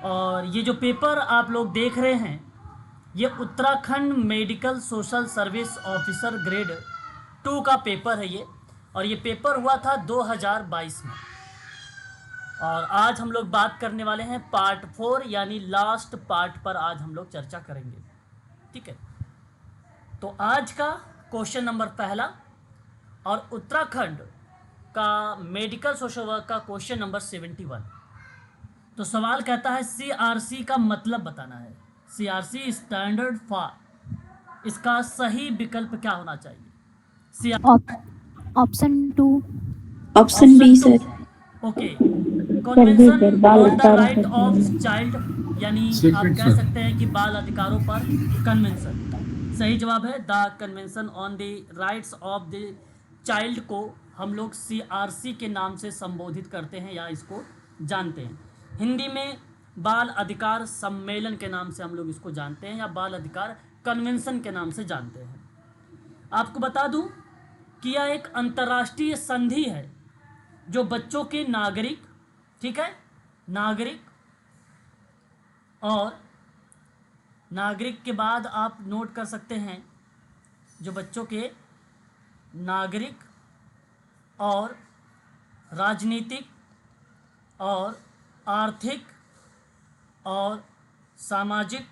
और ये जो पेपर आप लोग देख रहे हैं, ये Uttarakhand medical social service officer grade 2 का पेपर है ये। और ये पेपर हुआ था 2022 में। और आज हम लोग बात करने वाले हैं पार्ट 4 यानी लास्ट पार्ट पर आज हम लोग चर्चा करेंगे। ठीक है, तो आज का क्वेश्चन नंबर पहला और उत्तराखंड का मेडिकल सोशल वर्क का क्वेश्चन नंबर 71। तो सवाल कहता है सीआरसी का मतलब बताना है। सीआरसी स्टैंडर्ड फॉर, इसका सही विकल्प क्या होना चाहिए? Option 2। Option B sir. Okay, convention on the right of child, यानी आप कह सकते हैं कि बाल अधिकारों पर कन्वेंशन। सही जवाब है the convention on the rights of the child को हम लोग सीआरसी के नाम से संबोधित करते हैं या इसको जानते हैं। हिंदी में बाल अधिकार सम्मेलन के नाम से हम लोग इसको जानते हैं या बाल अधिकार कन्वेंशन के नाम से जानते हैं। आपको बता दूं कि यह एक अंतर्राष्ट्रीय संधि है जो बच्चों के नागरिक, ठीक है, नागरिक और नागरिक के बाद आप नोट कर सकते हैं जो बच्चों के नागरिक और राजनीतिक और आर्थिक और सामाजिक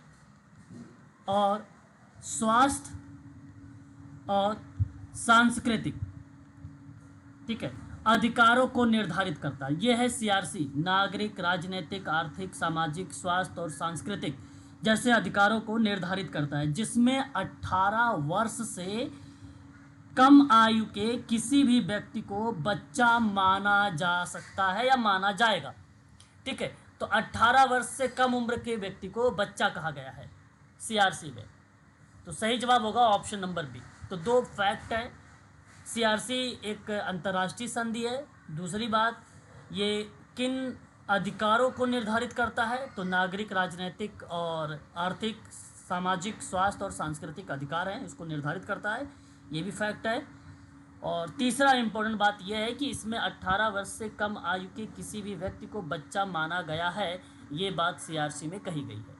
और स्वास्थ्य और सांस्कृतिक, ठीक है, अधिकारों को निर्धारित करता है। यह है सीआरसी, नागरिक, राजनीतिक, आर्थिक, सामाजिक, स्वास्थ्य और सांस्कृतिक जैसे अधिकारों को निर्धारित करता है, जिसमें 18 वर्ष से कम आयु के किसी भी व्यक्ति को बच्चा माना जा सकता है या माना जाएगा। ठीक है, तो 18 वर्ष से कम उम्र के व्यक्ति को बच्चा कहा गया है सीआरसी में। तो सही जवाब होगा ऑप्शन नंबर बी। तो दो फैक्ट है, सीआरसी एक अंतर्राष्ट्रीय संधि है। दूसरी बात, ये किन अधिकारों को निर्धारित करता है, तो नागरिक, राजनीतिक और आर्थिक, सामाजिक, स्वास्थ्य और सांस्कृतिक अधिकार हैं, इसको निर्धारित करता है, ये भी फैक्ट है। और तीसरा इम्पोर्टेंट बात यह है कि इसमें 18 वर्ष से कम आयु के किसी भी व्यक्ति को बच्चा माना गया है, ये बात सीआरसी में कही गई है।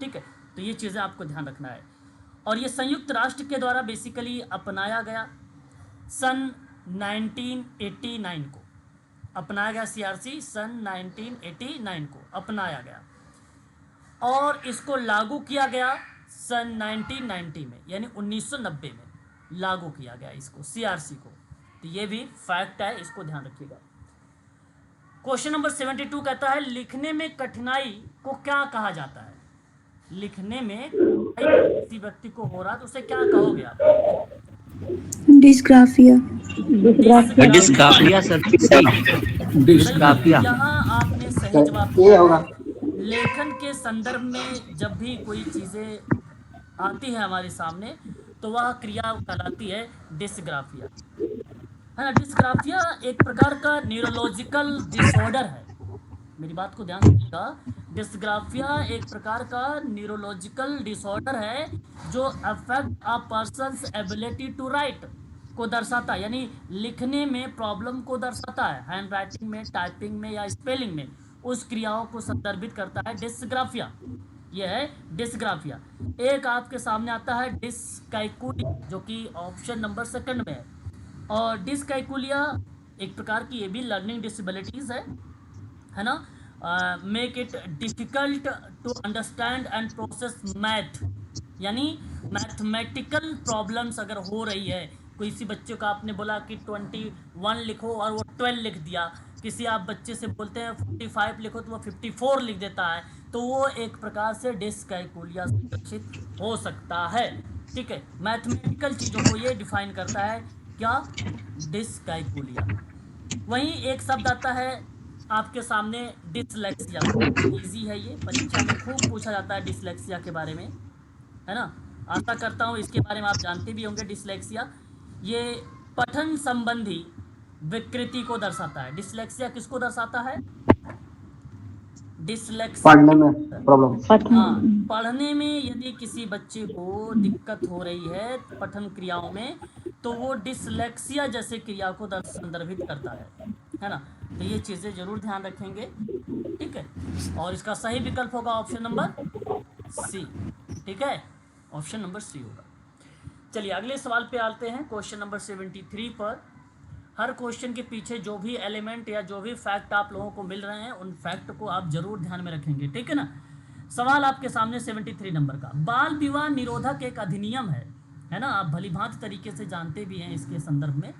ठीक है, तो ये चीज़ें आपको ध्यान रखना है। और ये संयुक्त राष्ट्र के द्वारा बेसिकली अपनाया गया सन 1989 को अपनाया गया। सीआरसी सन 1989 को अपनाया गया और इसको लागू किया गया सन 1990 में, यानी 1990 में लागू किया गया इसको, सीआरसी को। तो ये भी फैक्ट है, इसको ध्यान रखिएगा। क्वेश्चन नंबर 72 कहता है लिखने में कठिनाई को क्या कहा जाता है? लिखने में किसी व्यक्ति को हो रहा तो उसे क्या कहोगे आप? डिस्ग्राफिया। Dysgraphia sir, dysgraphia. यहाँ आपने सही जवाब दिया। लेखन के संदर्भ में जब भी कोई चीज़ें आती है हमारे सामने तो वह क्रिया कहलाती है डिस्ग्राफिया, है ना। डिस्ग्राफिया एक प्रकार का न्यूरोलॉजिकल डिसऑर्डर है, मेरी बात को ध्यान रखिएगा। डिस्ग्राफिया एक प्रकार का न्यूरोलॉजिकल डिसऑर्डर है जो affect a person's ability to write को दर्शाता है, यानी लिखने में प्रॉब्लम को दर्शाता है, हैंड राइटिंग में, टाइपिंग में या स्पेलिंग में, उस क्रियाओं को संदर्भित करता है डिस्ग्राफिया। यह है डिस्ग्राफिया। एक आपके सामने आता है डिसकैकुलिया, जो कि ऑप्शन नंबर 2 में है। और डिसकैकुलिया एक प्रकार की ये भी लर्निंग डिसेबिलिटीज़ है ना। Make it difficult to understand and process math, यानी मैथमेटिकल प्रॉब्लम्स अगर हो रही है, किसी बच्चे को आपने बोला कि 21 लिखो और वो 12 लिख दिया, किसी आप बच्चे से बोलते हैं 45 लिखो तो वो 54 लिख देता है, तो वो एक प्रकार से डिसकैकुलिया सुरक्षित हो सकता है। ठीक है, मैथमेटिकल चीज़ों को ये डिफाइन करता है, क्या? डिसकैकुलिया। वहीं एक शब्द आता है आपके सामने डिसलेक्सिया। इजी है ये, परीक्षा में खूब पूछा जाता है डिसलेक्सिया के बारे में, है ना। आशा करता हूँ इसके बारे में आप जानते भी होंगे। डिसलेक्सिया ये पठन संबंधी विकृति को दर्शाता है। डिसलेक्सिया किसको दर्शाता है? डिसलेक्सिया पढ़ने में प्रॉब्लम। हाँ, पढ़ने में यदि किसी बच्चे को दिक्कत हो रही है पठन क्रियाओं में, तो वो डिसलेक्सिया जैसे क्रिया को संदर्भित करता है ना। तो ये चीज़ें जरूर ध्यान रखेंगे, ठीक है। और इसका सही विकल्प होगा ऑप्शन नंबर सी, ठीक है, ऑप्शन नंबर सी होगा। चलिए अगले सवाल पे आते हैं, क्वेश्चन नंबर 73 पर। हर क्वेश्चन के पीछे जो भी एलिमेंट या जो भी फैक्ट आप लोगों को मिल रहे हैं उन फैक्ट को आप जरूर ध्यान में रखेंगे, ठीक है ना। सवाल आपके सामने 73 नंबर का, बाल विवाह निरोधक एक अधिनियम है ना, आप भली भांति तरीके से जानते भी हैं इसके संदर्भ में,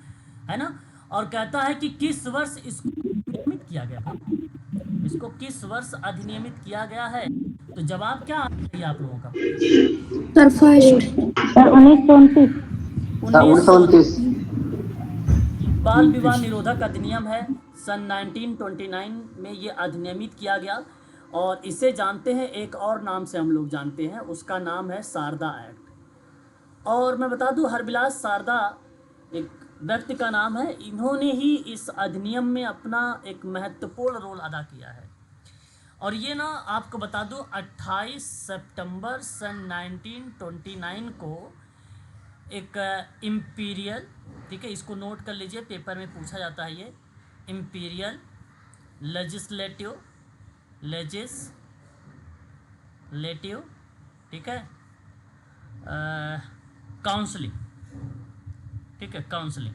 है ना। और कहता है कि किस वर्ष इसको अधिनियमित किया गया भाई, इसको किस वर्ष अधिनियमित किया गया है। तो जवाब क्या आ रही है आप लोगों का? Sir first. सर 1929। 1929 बाल विवाह निरोधक अधिनियम है, सन 1929 में ये अधिनियमित किया गया। और इसे जानते हैं एक और नाम से हम लोग जानते हैं, उसका नाम है शारदा एक्ट। और मैं बता दूं हरबिलास शारदा एक व्यक्ति का नाम है, इन्होंने ही इस अधिनियम में अपना एक महत्वपूर्ण रोल अदा किया है। और ये ना आपको बता दूं 28 सितंबर सन 1929 को एक इम्पीरियल, ठीक है, इसको नोट कर लीजिए, पेपर में पूछा जाता है ये, इम्पीरियल लेजिस्लेटिव, ठीक है, काउंसलिंग, ठीक है, काउंसलिंग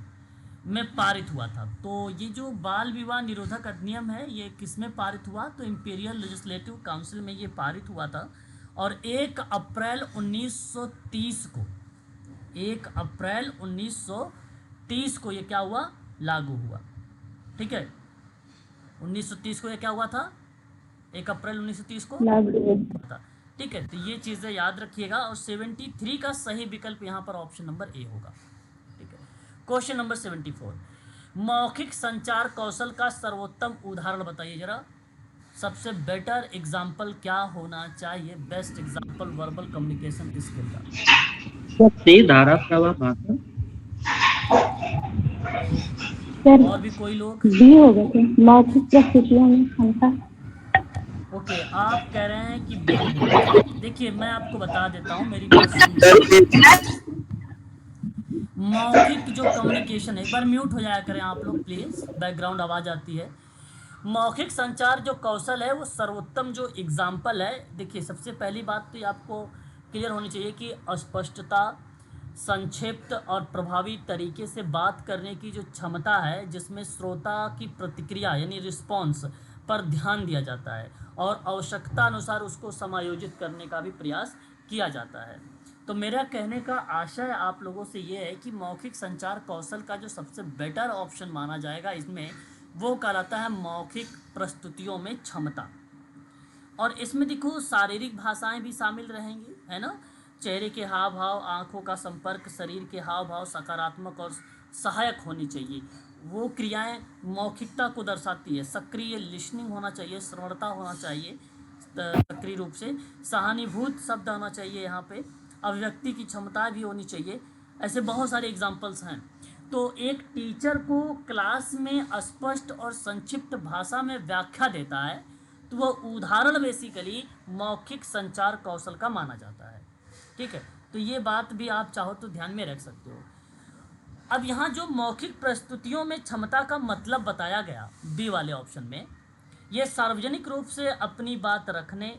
में पारित हुआ था। तो ये जो बाल विवाह निरोधक अधिनियम है ये किस में पारित हुआ? तो इम्पीरियल लेजिस्लेटिव काउंसिल में ये पारित हुआ था। और 1 अप्रैल 1930 को, 1 अप्रैल 1930 को ये क्या हुआ? लागू हुआ, ठीक है। 1930 को ये क्या हुआ था? 1 अप्रैल 1930 को लागू था, ठीक है। तो ये चीज़ें याद रखिएगा। और 73 का सही विकल्प यहाँ पर ऑप्शन नंबर ए होगा, ठीक है। क्वेश्चन नंबर 74, मौखिक संचार कौशल का सर्वोत्तम उदाहरण बताइए जरा। सबसे बेटर एग्जाम्पल क्या होना चाहिए? Best example verbal communication skill का सही धारा प्रवाह भाषा। और भी कोई लोग? बी होगा क्या? मौखिक प्रस्तुतियों में क्षमता। ओके, आप कह रहे हैं कि बी होगा। देखिए मैं आपको बता देता हूँ, मेरी बात सुनिए। मौखिक जो कम्युनिकेशन है, एक बार म्यूट हो जाया करें आप लोग प्लीज़, बैकग्राउंड आवाज़ आती है। मौखिक संचार जो कौशल है वो सर्वोत्तम जो एग्जाम्पल है, देखिए सबसे पहली बात तो ये आपको क्लियर होनी चाहिए कि अस्पष्टता, संक्षिप्त और प्रभावी तरीके से बात करने की जो क्षमता है, जिसमें श्रोता की प्रतिक्रिया यानी रिस्पॉन्स पर ध्यान दिया जाता है और आवश्यकता अनुसार उसको समायोजित करने का भी प्रयास किया जाता है। तो मेरा कहने का आशय आप लोगों से ये है कि मौखिक संचार कौशल का जो सबसे बेटर ऑप्शन माना जाएगा इसमें, वो कहलाता है मौखिक प्रस्तुतियों में क्षमता। और इसमें देखो शारीरिक भाषाएं भी शामिल रहेंगी, है ना। चेहरे के हाव भाव, आँखों का संपर्क, शरीर के हाव भाव सकारात्मक और सहायक होनी चाहिए। वो क्रियाएं मौखिकता को दर्शाती है। सक्रिय लिसनिंग होना चाहिए, श्रवणता होना चाहिए सक्रिय रूप से, सहानुभूत शब्द होना चाहिए यहाँ पे, अभिव्यक्ति की क्षमता भी होनी चाहिए। ऐसे बहुत सारे एग्जाम्पल्स हैं। तो एक टीचर को क्लास में स्पष्ट और संक्षिप्त भाषा में व्याख्या देता है तो वह उदाहरण बेसिकली मौखिक संचार कौशल का माना जाता है, ठीक है। तो ये बात भी आप चाहो तो ध्यान में रख सकते हो। अब यहाँ जो मौखिक प्रस्तुतियों में क्षमता का मतलब बताया गया बी वाले ऑप्शन में, ये सार्वजनिक रूप से अपनी बात रखने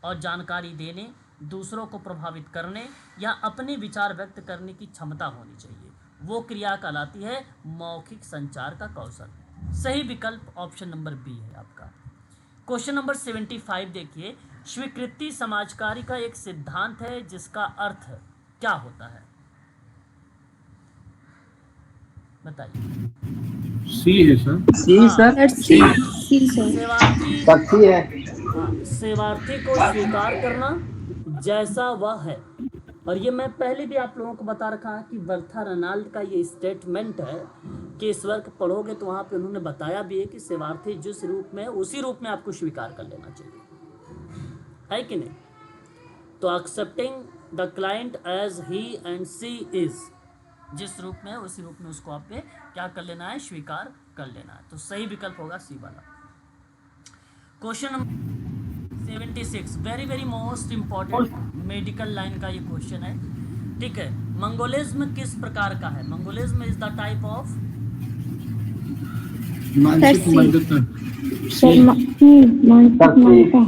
और जानकारी देने, दूसरों को प्रभावित करने या अपने विचार व्यक्त करने की क्षमता होनी चाहिए। वो क्रिया कहलाती है मौखिक संचार का कौशल। सही विकल्प ऑप्शन नंबर बी है आपका। क्वेश्चन नंबर 75 देखिए, स्वीकृति समाजकारी का एक सिद्धांत है जिसका अर्थ क्या होता है? बताइए। सी है सर। सी सर। सी सर। सेवार्थी है। हाँ, सेवार्थी को स्वीकार करना जैसा वह है। और ये मैं पहले भी आप लोगों को बता रखा है कि बर्था रेनाल्ड का ये स्टेटमेंट है कि इस वर्क पढ़ोगे तो वहाँ पे उन्होंने बताया भी है कि सेवार्थी जिस रूप में है उसी रूप में आपको स्वीकार कर लेना चाहिए, है कि नहीं। तो accepting the client as he and she is, जिस रूप में है उसी रूप में उसको आप पे क्या कर लेना है? स्वीकार कर लेना है। तो सही विकल्प होगा सी वाला। Question number 76, very very most important medical line का ये क्वेश्चन है, ठीक है। मंगोलिज्म किस प्रकार का है? Mongolism is the type of मानसिक सी। मंदता। सर सी। मानसिक मंदता।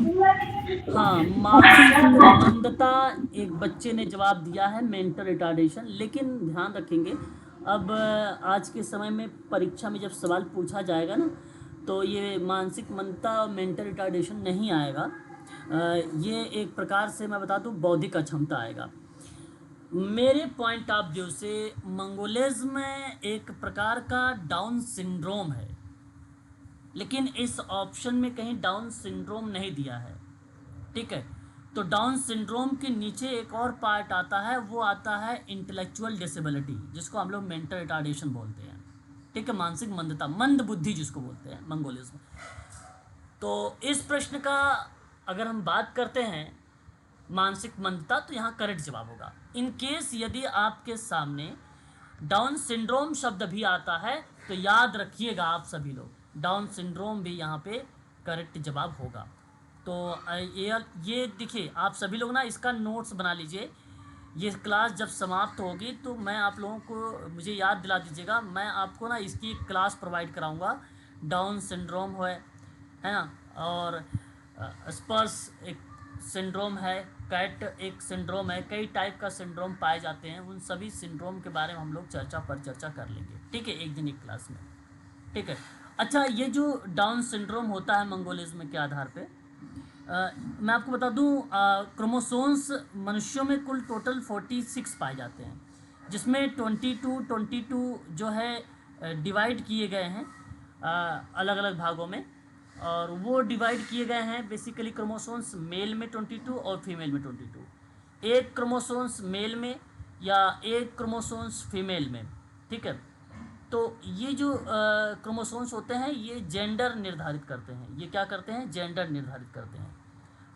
हाँ, मानसिक मंदता एक बच्चे ने जवाब दिया है, मेंटल रिटार्डेशन। लेकिन ध्यान रखेंगे, अब आज के समय में परीक्षा में जब सवाल पूछा जाएगा ना, तो ये मानसिक मंदता और मेंटल रिटार्डेशन नहीं आएगा। ये एक प्रकार से मैं बता दूं, बौद्धिक अक्षमता आएगा। मेरे पॉइंट ऑफ व्यू से मंगोलिज्म एक प्रकार का डाउन सिंड्रोम है, लेकिन इस ऑप्शन में कहीं डाउन सिंड्रोम नहीं दिया है। ठीक है, तो डाउन सिंड्रोम के नीचे एक और पार्ट आता है, वो आता है इंटेलेक्चुअल डिसेबिलिटी, जिसको हम लोग मेंटल रिटार्डेशन बोलते हैं। ठीक है, मानसिक मंदता, मंद बुद्धि जिसको बोलते हैं मंगोलिज्म। तो इस प्रश्न का अगर हम बात करते हैं मानसिक मंदता, तो यहाँ करेक्ट जवाब होगा। इन केस यदि आपके सामने डाउन सिंड्रोम शब्द भी आता है, तो याद रखिएगा आप सभी लोग, डाउन सिंड्रोम भी यहाँ पे करेक्ट जवाब होगा। तो ये देखिए, आप सभी लोग ना इसका नोट्स बना लीजिए। ये क्लास जब समाप्त होगी तो मैं आप लोगों को, मुझे याद दिला दीजिएगा, मैं आपको ना इसकी एक क्लास प्रोवाइड कराऊंगा। डाउन सिंड्रोम है ना, और स्पर्स एक सिंड्रोम है, कैट एक सिंड्रोम है, कई टाइप का सिंड्रोम पाए जाते हैं। उन सभी सिंड्रोम के बारे में हम लोग चर्चा कर लेंगे। ठीक है, एक दिन एक क्लास में। ठीक है, अच्छा, ये जो डाउन सिंड्रोम होता है मंगोलिज्म के आधार पे, मैं आपको बता दूं, क्रोमोसोम्स मनुष्यों में कुल टोटल 46 पाए जाते हैं, जिसमें 22 जो है डिवाइड किए गए हैं अलग अलग भागों में। और वो डिवाइड किए गए हैं बेसिकली क्रोमोसोम्स मेल में 22 और फीमेल में 22। एक क्रोमोसोम्स मेल में या एक क्रोमोसोम्स फीमेल में। ठीक है, तो ये जो क्रोमोसोम्स होते हैं ये जेंडर निर्धारित करते हैं। ये क्या करते हैं? जेंडर निर्धारित करते हैं।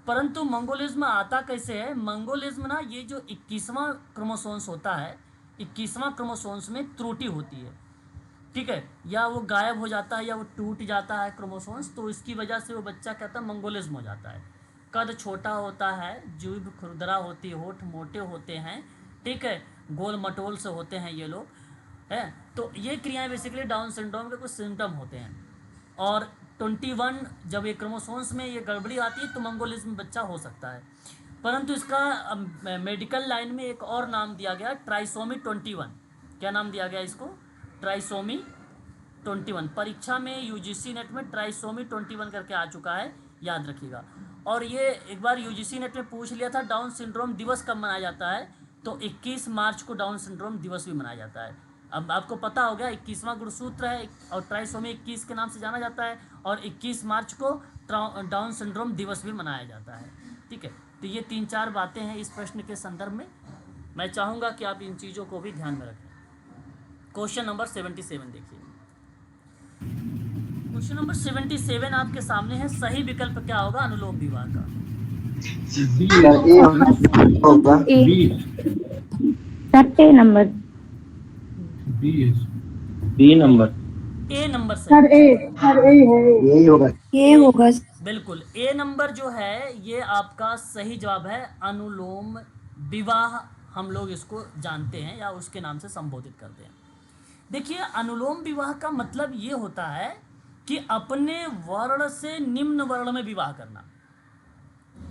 परंतु मंगोलिज्म आता कैसे है? मंगोलिज्म ना, ये जो 21वां क्रोमोसोम्स होता है, 21वां क्रोमोसोम्स में त्रुटि होती है। ठीक है, या वो गायब हो जाता है या वो टूट जाता है क्रोमोसोम्स, तो इसकी वजह से वो बच्चा कहता है मंगोलिज्म हो जाता है। कद छोटा होता है, जीभ खुरदरा होती है, होठ मोटे होते हैं। ठीक है, गोल मटोल से होते हैं ये लोग, है। तो ये क्रियाएं बेसिकली डाउन सिंड्रोम के कुछ सिम्टम होते हैं। और 21 जब ये क्रोमोसोम्स में ये गड़बड़ी आती है तो मंगोलिज्म बच्चा हो सकता है। परंतु इसका मेडिकल लाइन में एक और नाम दिया गया, ट्राइसोमी 21। क्या नाम दिया गया इसको? ट्राइसोमी 21। परीक्षा में यूजीसी नेट में ट्राइसोमी 21 करके आ चुका है, याद रखिएगा। और ये एक बार यूजीसी नेट में पूछ लिया था, डाउन सिंड्रोम दिवस कब मनाया जाता है? तो 21 मार्च को डाउन सिंड्रोम दिवस भी मनाया जाता है। अब आपको पता हो गया, 21वां गुणसूत्र है और ट्राइसोमी 21 के नाम से जाना जाता है, और 21 मार्च को डाउन सिंड्रोम दिवस भी मनाया जाता है। ठीक है, तो ये 3-4 बातें हैं इस प्रश्न के संदर्भ में। मैं चाहूँगा कि आप इन चीज़ों को भी ध्यान में रखें। क्वेश्चन नंबर 77 देखिए। क्वेश्चन नंबर 77 आपके सामने है, सही विकल्प क्या होगा अनुलोम विवाह का? A. B. Sir A number. B number. A number sir सही। ए है, यही होगा, ये होगा। बिल्कुल, ए नंबर जो है ये आपका सही जवाब है। अनुलोम विवाह हम लोग इसको जानते हैं या उसके नाम से संबोधित करते हैं। देखिए, अनुलोम विवाह का मतलब ये होता है कि अपने वर्ण से निम्न वर्ण में विवाह करना।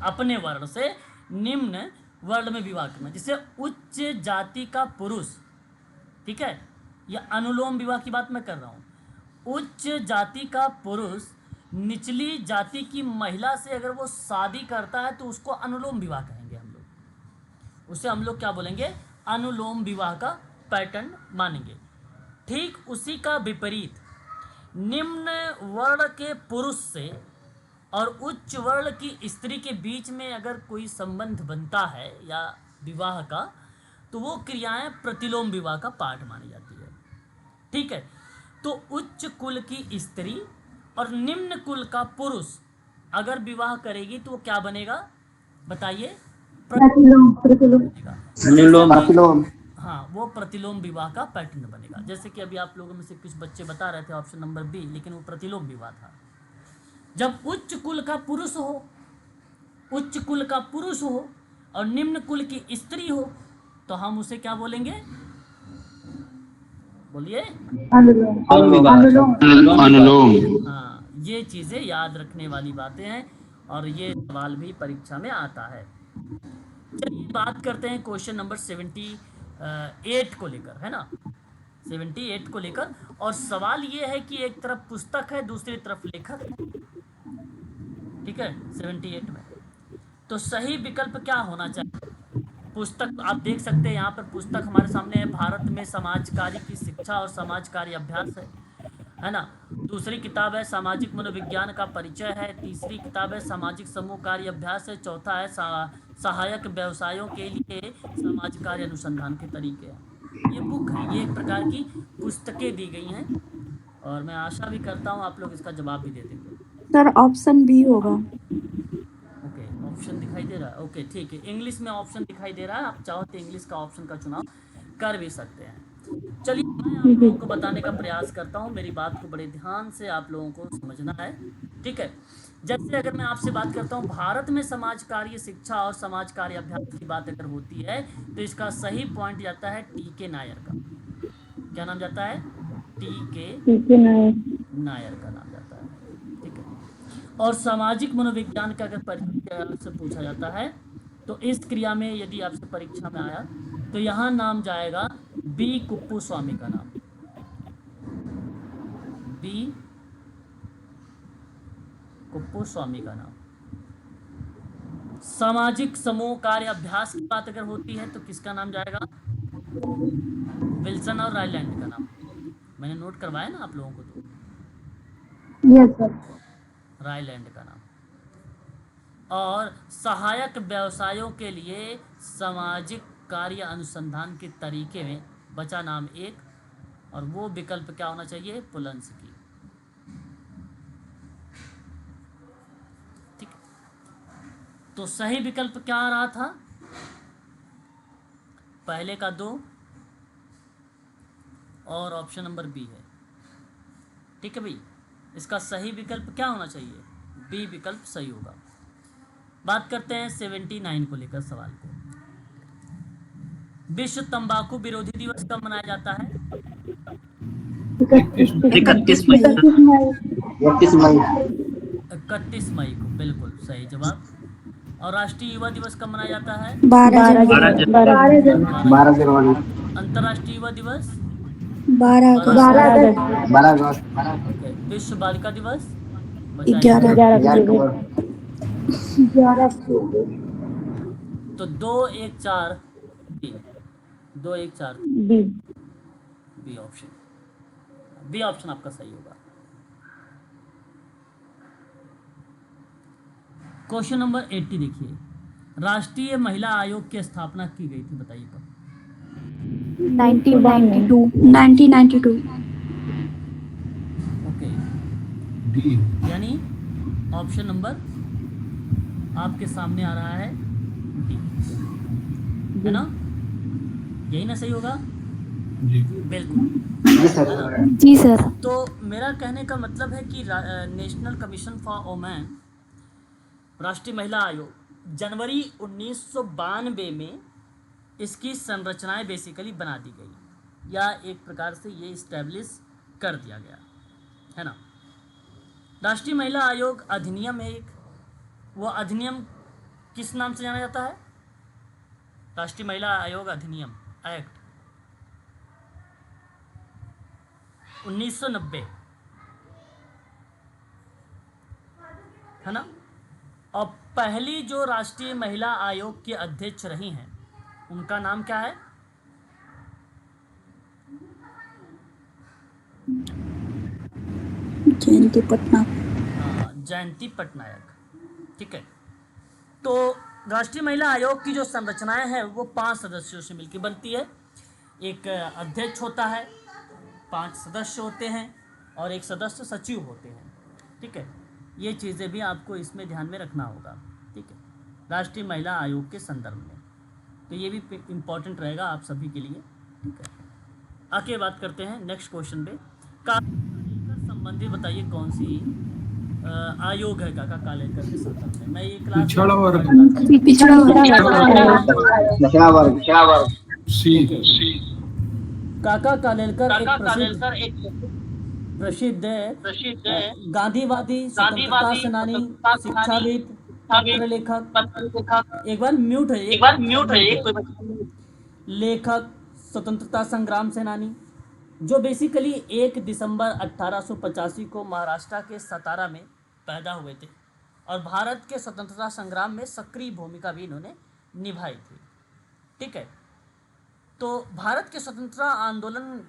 अपने वर्ण से निम्न वर्ण में विवाह करना, जैसे उच्च जाति का पुरुष, ठीक है, यह अनुलोम विवाह की बात मैं कर रहा हूँ। उच्च जाति का पुरुष निचली जाति की महिला से अगर वो शादी करता है तो उसको अनुलोम विवाह कहेंगे हम लोग। उसे हम लोग क्या बोलेंगे? अनुलोम विवाह का पैटर्न मानेंगे। ठीक उसी का विपरीत, निम्न वर्ण के पुरुष से और उच्च वर्ण की स्त्री के बीच में अगर कोई संबंध बनता है या विवाह का, तो वो क्रियाएं प्रतिलोम विवाह का पार्ट मानी जाती है। ठीक है, तो उच्च कुल की स्त्री और निम्न कुल का पुरुष अगर विवाह करेगी तो वो क्या बनेगा? बताइए। अनुलोम। हाँ, वो प्रतिलोम विवाह का पैटर्न बनेगा। जैसे कि अभी आप लोगों में से कुछ बच्चे बता रहे थे ऑप्शन नंबर बी, लेकिन वो प्रतिलोम विवाह था। जब उच्च कुल का पुरुष हो, उच्च कुल का पुरुष हो और निम्न कुल की स्त्री हो, तो हम उसे क्या बोलेंगे? बोलिए। अनुलोम। हाँ, ये चीजें याद रखने वाली बातें हैं और ये सवाल भी परीक्षा में आता है। चलिए बात करते हैं क्वेश्चन नंबर 78 को लेकर, है ना, 78 को लेकर। और सवाल ये है कि एक तरफ पुस्तक है, दूसरी तरफ लेखक है, ठीक है, 78 में। तो सही विकल्प क्या होना चाहिए? पुस्तक आप देख सकते हैं यहाँ पर, पुस्तक हमारे सामने है, भारत में समाज कार्य की शिक्षा और समाज कार्य अभ्यास है ना। दूसरी किताब है सामाजिक मनोविज्ञान का परिचय है। तीसरी किताब है सामाजिक समूह कार्य अभ्यास है। चौथा है सहायक व्यवसायों के लिए समाज कार्य अनुसंधान के तरीके हैं। ये बुक है, ये एक प्रकार की पुस्तकें दी गई हैं और मैं आशा भी करता हूँ आप लोग इसका जवाब भी दे देंगे। सर ऑप्शन बी होगा। ओके, ऑप्शन दिखाई दे रहा है। ओके ठीक है, इंग्लिश में ऑप्शन दिखाई दे रहा है, आप चाहो तो इंग्लिश का ऑप्शन का चुनाव कर भी सकते हैं। चलिए मैं आप लोगों को बताने का प्रयास करता हूँ, मेरी बात को बड़े ध्यान से आप लोगों को समझना है, ठीक है। जैसे अगर मैं आपसे बात करता हूँ भारत में समाज कार्य शिक्षा और समाज कार्य अभ्यास की बात अगर होती है तो इसका सही पॉइंट जाता है टी.के. नायर का। क्या नाम जाता है? टी.के. नायर का नाम जाता है, ठीक है। और सामाजिक मनोविज्ञान का अगर परीक्षा से पूछा जाता है तो इस क्रिया में यदि आपसे परीक्षा में आया तो यहाँ नाम जाएगा बी. कुप्पुस्वामी का नाम, बी. कुप्पुस्वामी का नाम। सामाजिक समूह कार्य अभ्यास की बात अगर होती है तो किसका नाम जाएगा? विल्सन और रायलैंड का नाम। मैंने नोट करवाया ना आप लोगों को, तो यस सर। रायलैंड का नाम। और सहायक व्यवसायों के लिए सामाजिक कार्य अनुसंधान के तरीके में बचा नाम एक, और वो विकल्प क्या होना चाहिए? पोलंस्की, ठीक। तो सही विकल्प क्या आ रहा था? पहले का 2 और ऑप्शन नंबर बी है, ठीक है भाई। इसका सही विकल्प क्या होना चाहिए? बी विकल्प सही होगा। बात करते हैं 79 को लेकर सवाल को। विश्व तंबाकू विरोधी दिवस कब मनाया जाता है? 31 मई। 31 मई को, बिल्कुल सही जवाब। और राष्ट्रीय युवा दिवस कब मनाया जाता है? 12 जनवरी। अंतर्राष्ट्रीय युवा दिवस 12 अगस्त। ओके। विश्व बालिका दिवस 11 तो 2 1 4 2 1 4 B. B option, B option आपका सही होगा। क्वेश्चन नंबर 80 देखिए, राष्ट्रीय महिला आयोग की स्थापना की गई थी, बताइए कब? 1992। ओके, यानी ऑप्शन नंबर आपके सामने आ रहा है डी, है ना? यही ना सही होगा? बिल्कुल जी सर। तो मेरा कहने का मतलब है कि नेशनल कमीशन फॉर वुमेन, राष्ट्रीय महिला आयोग, जनवरी 1992 में इसकी संरचनाएं बेसिकली बना दी गई, या एक प्रकार से ये इस्टेब्लिश कर दिया गया, है ना। राष्ट्रीय महिला आयोग अधिनियम है एक, वो अधिनियम किस नाम से जाना जाता है? राष्ट्रीय महिला आयोग अधिनियम एक्ट 1990, है ना। और पहली जो राष्ट्रीय महिला आयोग की अध्यक्ष रही हैं उनका नाम क्या है? जयंती पटनायक। जयंती पटनायक, ठीक है। तो राष्ट्रीय महिला आयोग की जो संरचनाएं हैं वो 5 सदस्यों से मिलकर बनती है। एक अध्यक्ष होता है, 5 सदस्य होते हैं और एक सदस्य सचिव होते हैं, ठीक है। ये चीज़ें भी आपको इसमें ध्यान में रखना होगा, ठीक है, राष्ट्रीय महिला आयोग के संदर्भ में। तो ये भी इम्पोर्टेंट रहेगा आप सभी के लिए, ठीक है। आगे बात करते हैं नेक्स्ट क्वेश्चन पे। संबंधित बताइए कौन सी आयोग है काका कालेकर के संदर्भ में। मैं ये क्लास पिछड़ा वर्ग काका कालेलकर एक प्रसिद्ध गांधीवादी, स्वतंत्रता सेनानी, शिक्षाविद, पत्र लेखक, एक बार म्यूट है, लेखक, स्वतंत्रता संग्राम सेनानी, जो बेसिकली 1 दिसंबर 1885 को महाराष्ट्र के सतारा में पैदा हुए थे और भारत के स्वतंत्रता संग्राम में सक्रिय भूमिका भी इन्होंने निभाई थी। ठीक है, तो भारत के स्वतंत्रता आंदोलन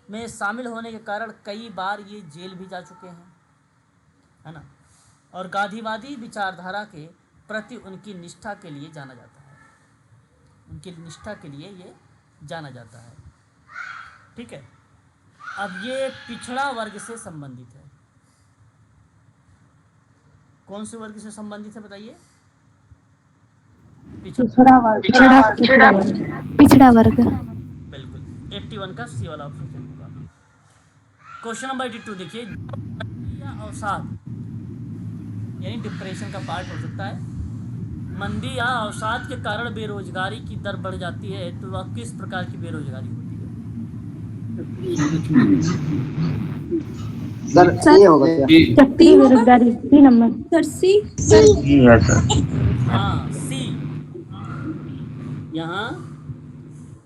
में शामिल होने के कारण कई बार ये जेल भी जा चुके हैं, है ना। और गांधीवादी विचारधारा के प्रति उनकी निष्ठा के लिए जाना जाता है, उनकी निष्ठा के लिए ये जाना जाता है। ठीक है, अब ये पिछड़ा वर्ग से संबंधित है। कौन से वर्ग से संबंधित है बताइए? पिछड़ा वर्ग। बिल्कुल, 81 का सी वाला ऑप्शन होगा। क्वेश्चन नंबर 82 देखिए, या अवसाद यानी डिप्रेशन का पार्ट हो सकता है। मंदी या अवसाद के कारण बेरोजगारी की दर बढ़ जाती है, तो वह किस प्रकार की बेरोजगारी होती है? सर ये होगा क्या? बेरोजगारी 3 नंबर सी। हाँ, सी। यहाँ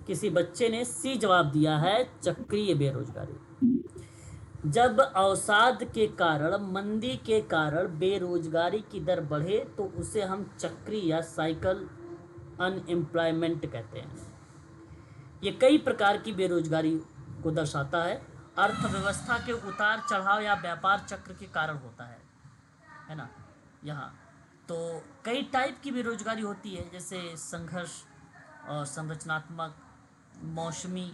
किसी बच्चे ने सी जवाब दिया है, चक्रीय बेरोजगारी। जब अवसाद के कारण, मंदी के कारण बेरोजगारी की दर बढ़े तो उसे हम चक्रीय या साइकिल अनएम्प्लॉयमेंट कहते हैं। ये कई प्रकार की बेरोजगारी को दर्शाता है। अर्थव्यवस्था के उतार चढ़ाव या व्यापार चक्र के कारण होता है ना। यहाँ तो कई टाइप की बेरोजगारी होती है, जैसे संघर्ष और संरचनात्मक, मौसमी।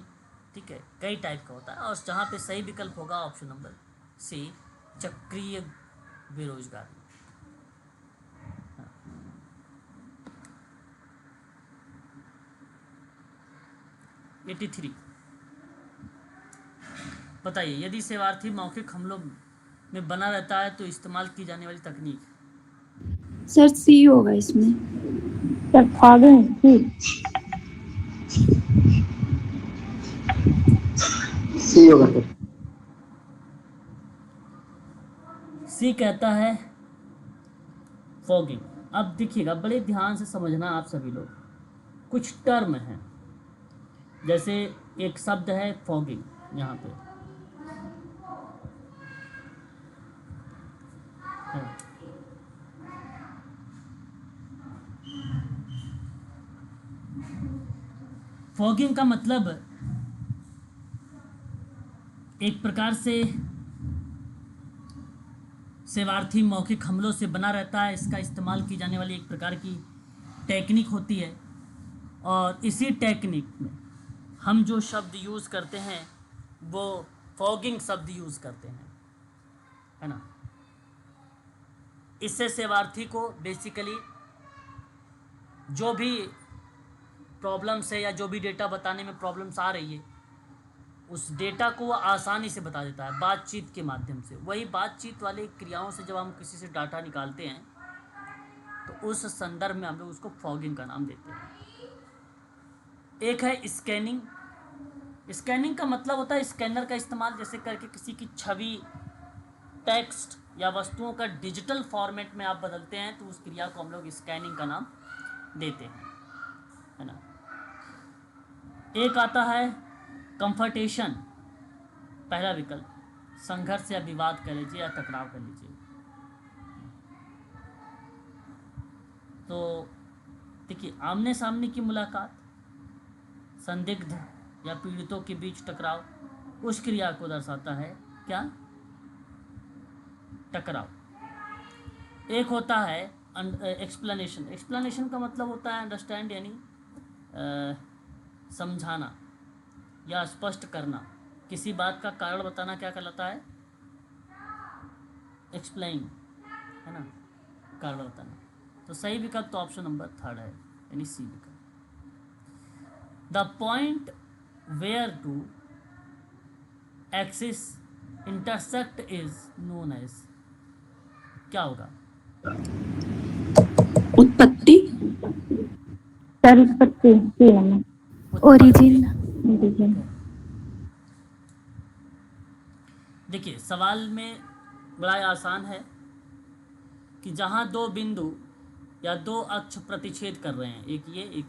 ठीक है, कई टाइप का होता है, और जहाँ पे सही विकल्प होगा ऑप्शन नंबर सी, चक्रीय बेरोजगारी। 83 बताइए, यदि सेवार्थी मौखिक हमलों में बना रहता है तो इस्तेमाल की जाने वाली तकनीक? सर सी होगा इसमें। सर सी होगा सर। सी कहता है फॉगिंग। अब देखिएगा, बड़े ध्यान से समझना आप सभी लोग। कुछ टर्म हैं, जैसे एक शब्द है फॉगिंग, यहाँ पे फॉगिंग का मतलब एक प्रकार से सेवार्थी मौखिक हमलों से बना रहता है। इसका इस्तेमाल की जाने वाली एक प्रकार की टेक्निक होती है, और इसी टेक्निक में हम जो शब्द यूज़ करते हैं वो फॉगिंग शब्द यूज़ करते हैं, है ना। इससे सेवार्थी को बेसिकली जो भी प्रॉब्लम्स है या जो भी डेटा बताने में प्रॉब्लम्स आ रही है, उस डेटा को वो आसानी से बता देता है बातचीत के माध्यम से। वही बातचीत वाली क्रियाओं से जब हम किसी से डाटा निकालते हैं तो उस संदर्भ में हम लोग उसको फॉगिंग का नाम देते हैं। एक है स्कैनिंग। स्कैनिंग का मतलब होता है स्कैनर का इस्तेमाल जैसे करके किसी की छवि, टेक्स्ट या वस्तुओं का डिजिटल फॉर्मेट में आप बदलते हैं, तो उस क्रिया को हम लोग स्कैनिंग का नाम देते हैं, है ना। एक आता है कंफर्टेशन, पहला विकल्प, संघर्ष या विवाद कर लीजिए या टकराव कर लीजिए। तो देखिए, आमने सामने की मुलाकात, संदिग्ध या पीड़ितों के बीच टकराव, उस क्रिया को दर्शाता है क्या? टकराव। एक होता है एक्सप्लेनेशन। एक्सप्लेनेशन का मतलब होता है अंडरस्टैंड, यानी समझाना या स्पष्ट करना। किसी बात का कारण बताना क्या कहलाता है? एक्सप्लेन, है ना, कारण बताना। तो सही विकल्प तो ऑप्शन नंबर 3 है, यानी सी विकल्प। The point where two axis intersect is known as, क्या होगा? उत्पत्ति, ओरिजिन। देखिए सवाल में बड़ा आसान है कि जहाँ दो बिंदु या दो अक्ष प्रतिच्छेद कर रहे हैं, एक ये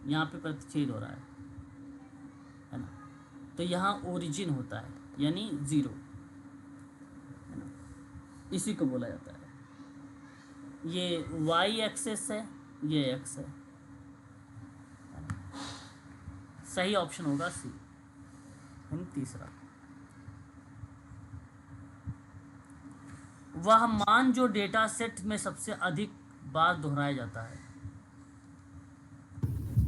यहाँ पे प्रतिच्छेद हो रहा है ना, तो यहाँ ओरिजिन होता है यानी ज़ीरो, है ना, इसी को बोला जाता है। ये वाई एक्सेस है, ये एक्स है ना? सही ऑप्शन होगा सी, यानी तीसरा। वह मान जो डेटा सेट में सबसे अधिक बार दोहराया जाता है।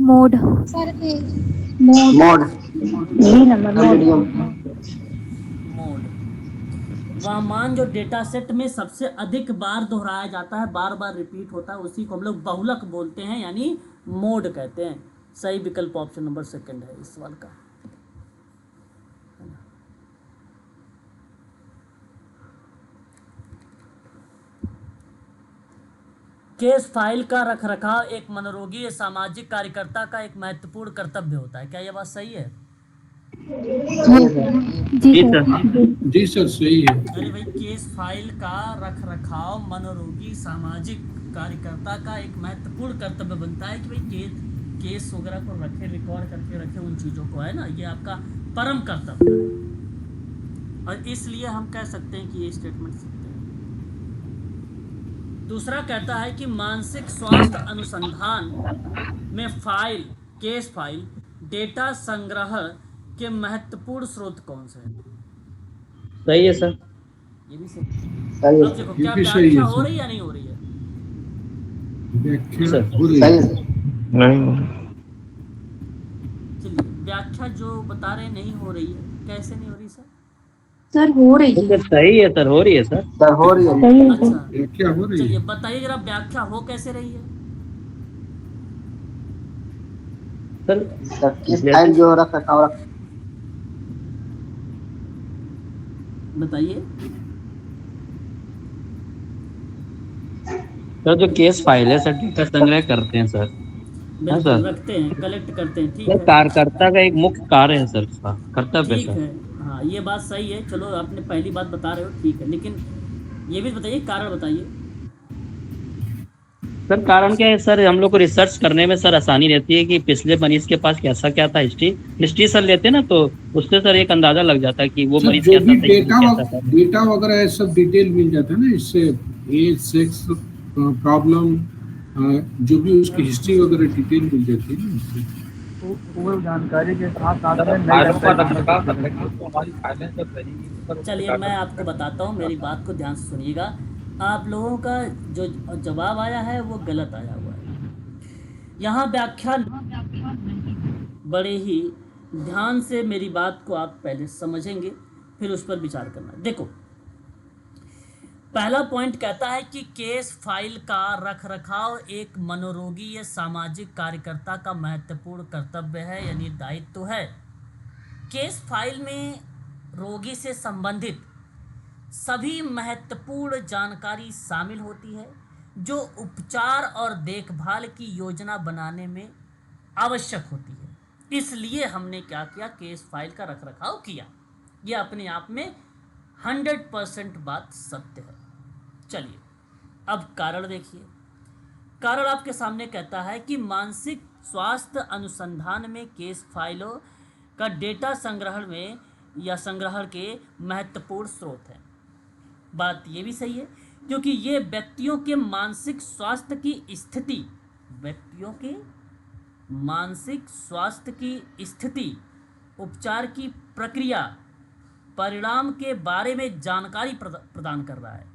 Mode mode B number mode. Medium mode, वह मान जो डेटा सेट में सबसे अधिक बार दोहराया जाता है, बार बार रिपीट होता है, उसी को हम लोग बहुलक बोलते हैं यानी मोड कहते हैं। सही विकल्प ऑप्शन नंबर सेकंड है इस सवाल का। केस फाइल का रखरखाव एक मनोरोगी या सामाजिक कार्यकर्ता का एक महत्वपूर्ण कर्तव्य होता है। क्या यह बात सही है? जी जी सर। सर। जी सर सही है। अरे भाई, केस फाइल का रखरखाव मनोरोगी सामाजिक कार्यकर्ता का एक महत्वपूर्ण कर्तव्य बनता है कि भाई केस वगैरह को रखे, रिकॉर्ड करके रखे उन चीज़ों को, है ना, ये आपका परम कर्तव्य है। और इसलिए हम कह सकते हैं कि ये स्टेटमेंट सत्य है। दूसरा कहता है कि मानसिक स्वास्थ्य अनुसंधान में केस फाइल डेटा संग्रह के महत्वपूर्ण स्रोत कौन से हैं? सही है सर। ये भी सही। सही अब है देखो ये क्या भी सही व्याख्या है, हो सर। रही है या नहीं हो रही है? व्याख्या सर। हो रही सही है। है नहीं, चलिए, व्याख्या जो बता रहे नहीं हो रही है, कैसे नहीं हो रही सर? सर हो रही है। सर सही है सर, हो रही है सर। सर हो रही है सही है अच्छा, सर। व्याख्या हो रही चलिए है। बताइए जरा व्याख्या हो कैसे रही है? सर सर किस फाइल जो रख रखाव बताइए। सर जो केस फाइल है सर, डेटा संग्रह करते हैं सर। हाँ बिल्कुल सर। रखते हैं, कलेक्ट करते हैं, ठीक सर है। कार्यकर्ता का एक मुख्य कार्य है सर, उसका कर्तव्य है ठीक सर। है, हाँ ये बात सही है। चलो आपने पहली बात बता रहे हो, ठीक है, लेकिन ये भी बताइए, कारण बताइए। सर कारण क्या है सर, हम लोग को रिसर्च करने में सर आसानी रहती है कि पिछले मरीज के पास कैसा क्या था, हिस्ट्री सर लेते हैं ना, तो उससे सर एक अंदाजा लग जाता है कि वो सर मरीज जो कैसा भी था, ये कैसा था। डेटा वगैरह है सब डिटेल मिल जाता है ना इससे। एज, सेक्स, प्रॉब्लम, जो भी उसकी हिस्ट्री वगैरह डिटेल मिल जाती है ना इससे। पूर्व जानकारी के साथ साथ में नई फाइलों का जानकारी रखरखाव कर रहे हैं तो हमारी फाइलें सब रहेंगी पर चलिए मैं आपको बताता हूँ, मेरी बात को ध्यान से सुनिएगा। आप लोगों का जो जवाब आया है वो गलत आया हुआ है। यहाँ व्याख्या, बड़े ही ध्यान से मेरी बात को आप पहले समझेंगे, फिर उस पर विचार करना। देखो, पहला पॉइंट कहता है कि केस फाइल का रखरखाव एक मनोरोगी या सामाजिक कार्यकर्ता का महत्वपूर्ण कर्तव्य है यानी दायित्व है। केस फाइल में रोगी से संबंधित सभी महत्वपूर्ण जानकारी शामिल होती है जो उपचार और देखभाल की योजना बनाने में आवश्यक होती है। इसलिए हमने क्या किया, केस फाइल का रखरखाव किया। यह अपने आप में 100% बात सत्य है। चलिए अब कारण देखिए। कारण आपके सामने कहता है कि मानसिक स्वास्थ्य अनुसंधान में केस फाइलों का डेटा संग्रहण में या संग्रहण के महत्वपूर्ण स्रोत है। बात ये भी सही है क्योंकि ये व्यक्तियों के मानसिक स्वास्थ्य की स्थिति, उपचार की प्रक्रिया, परिणाम के बारे में जानकारी प्रदान कर रहा है।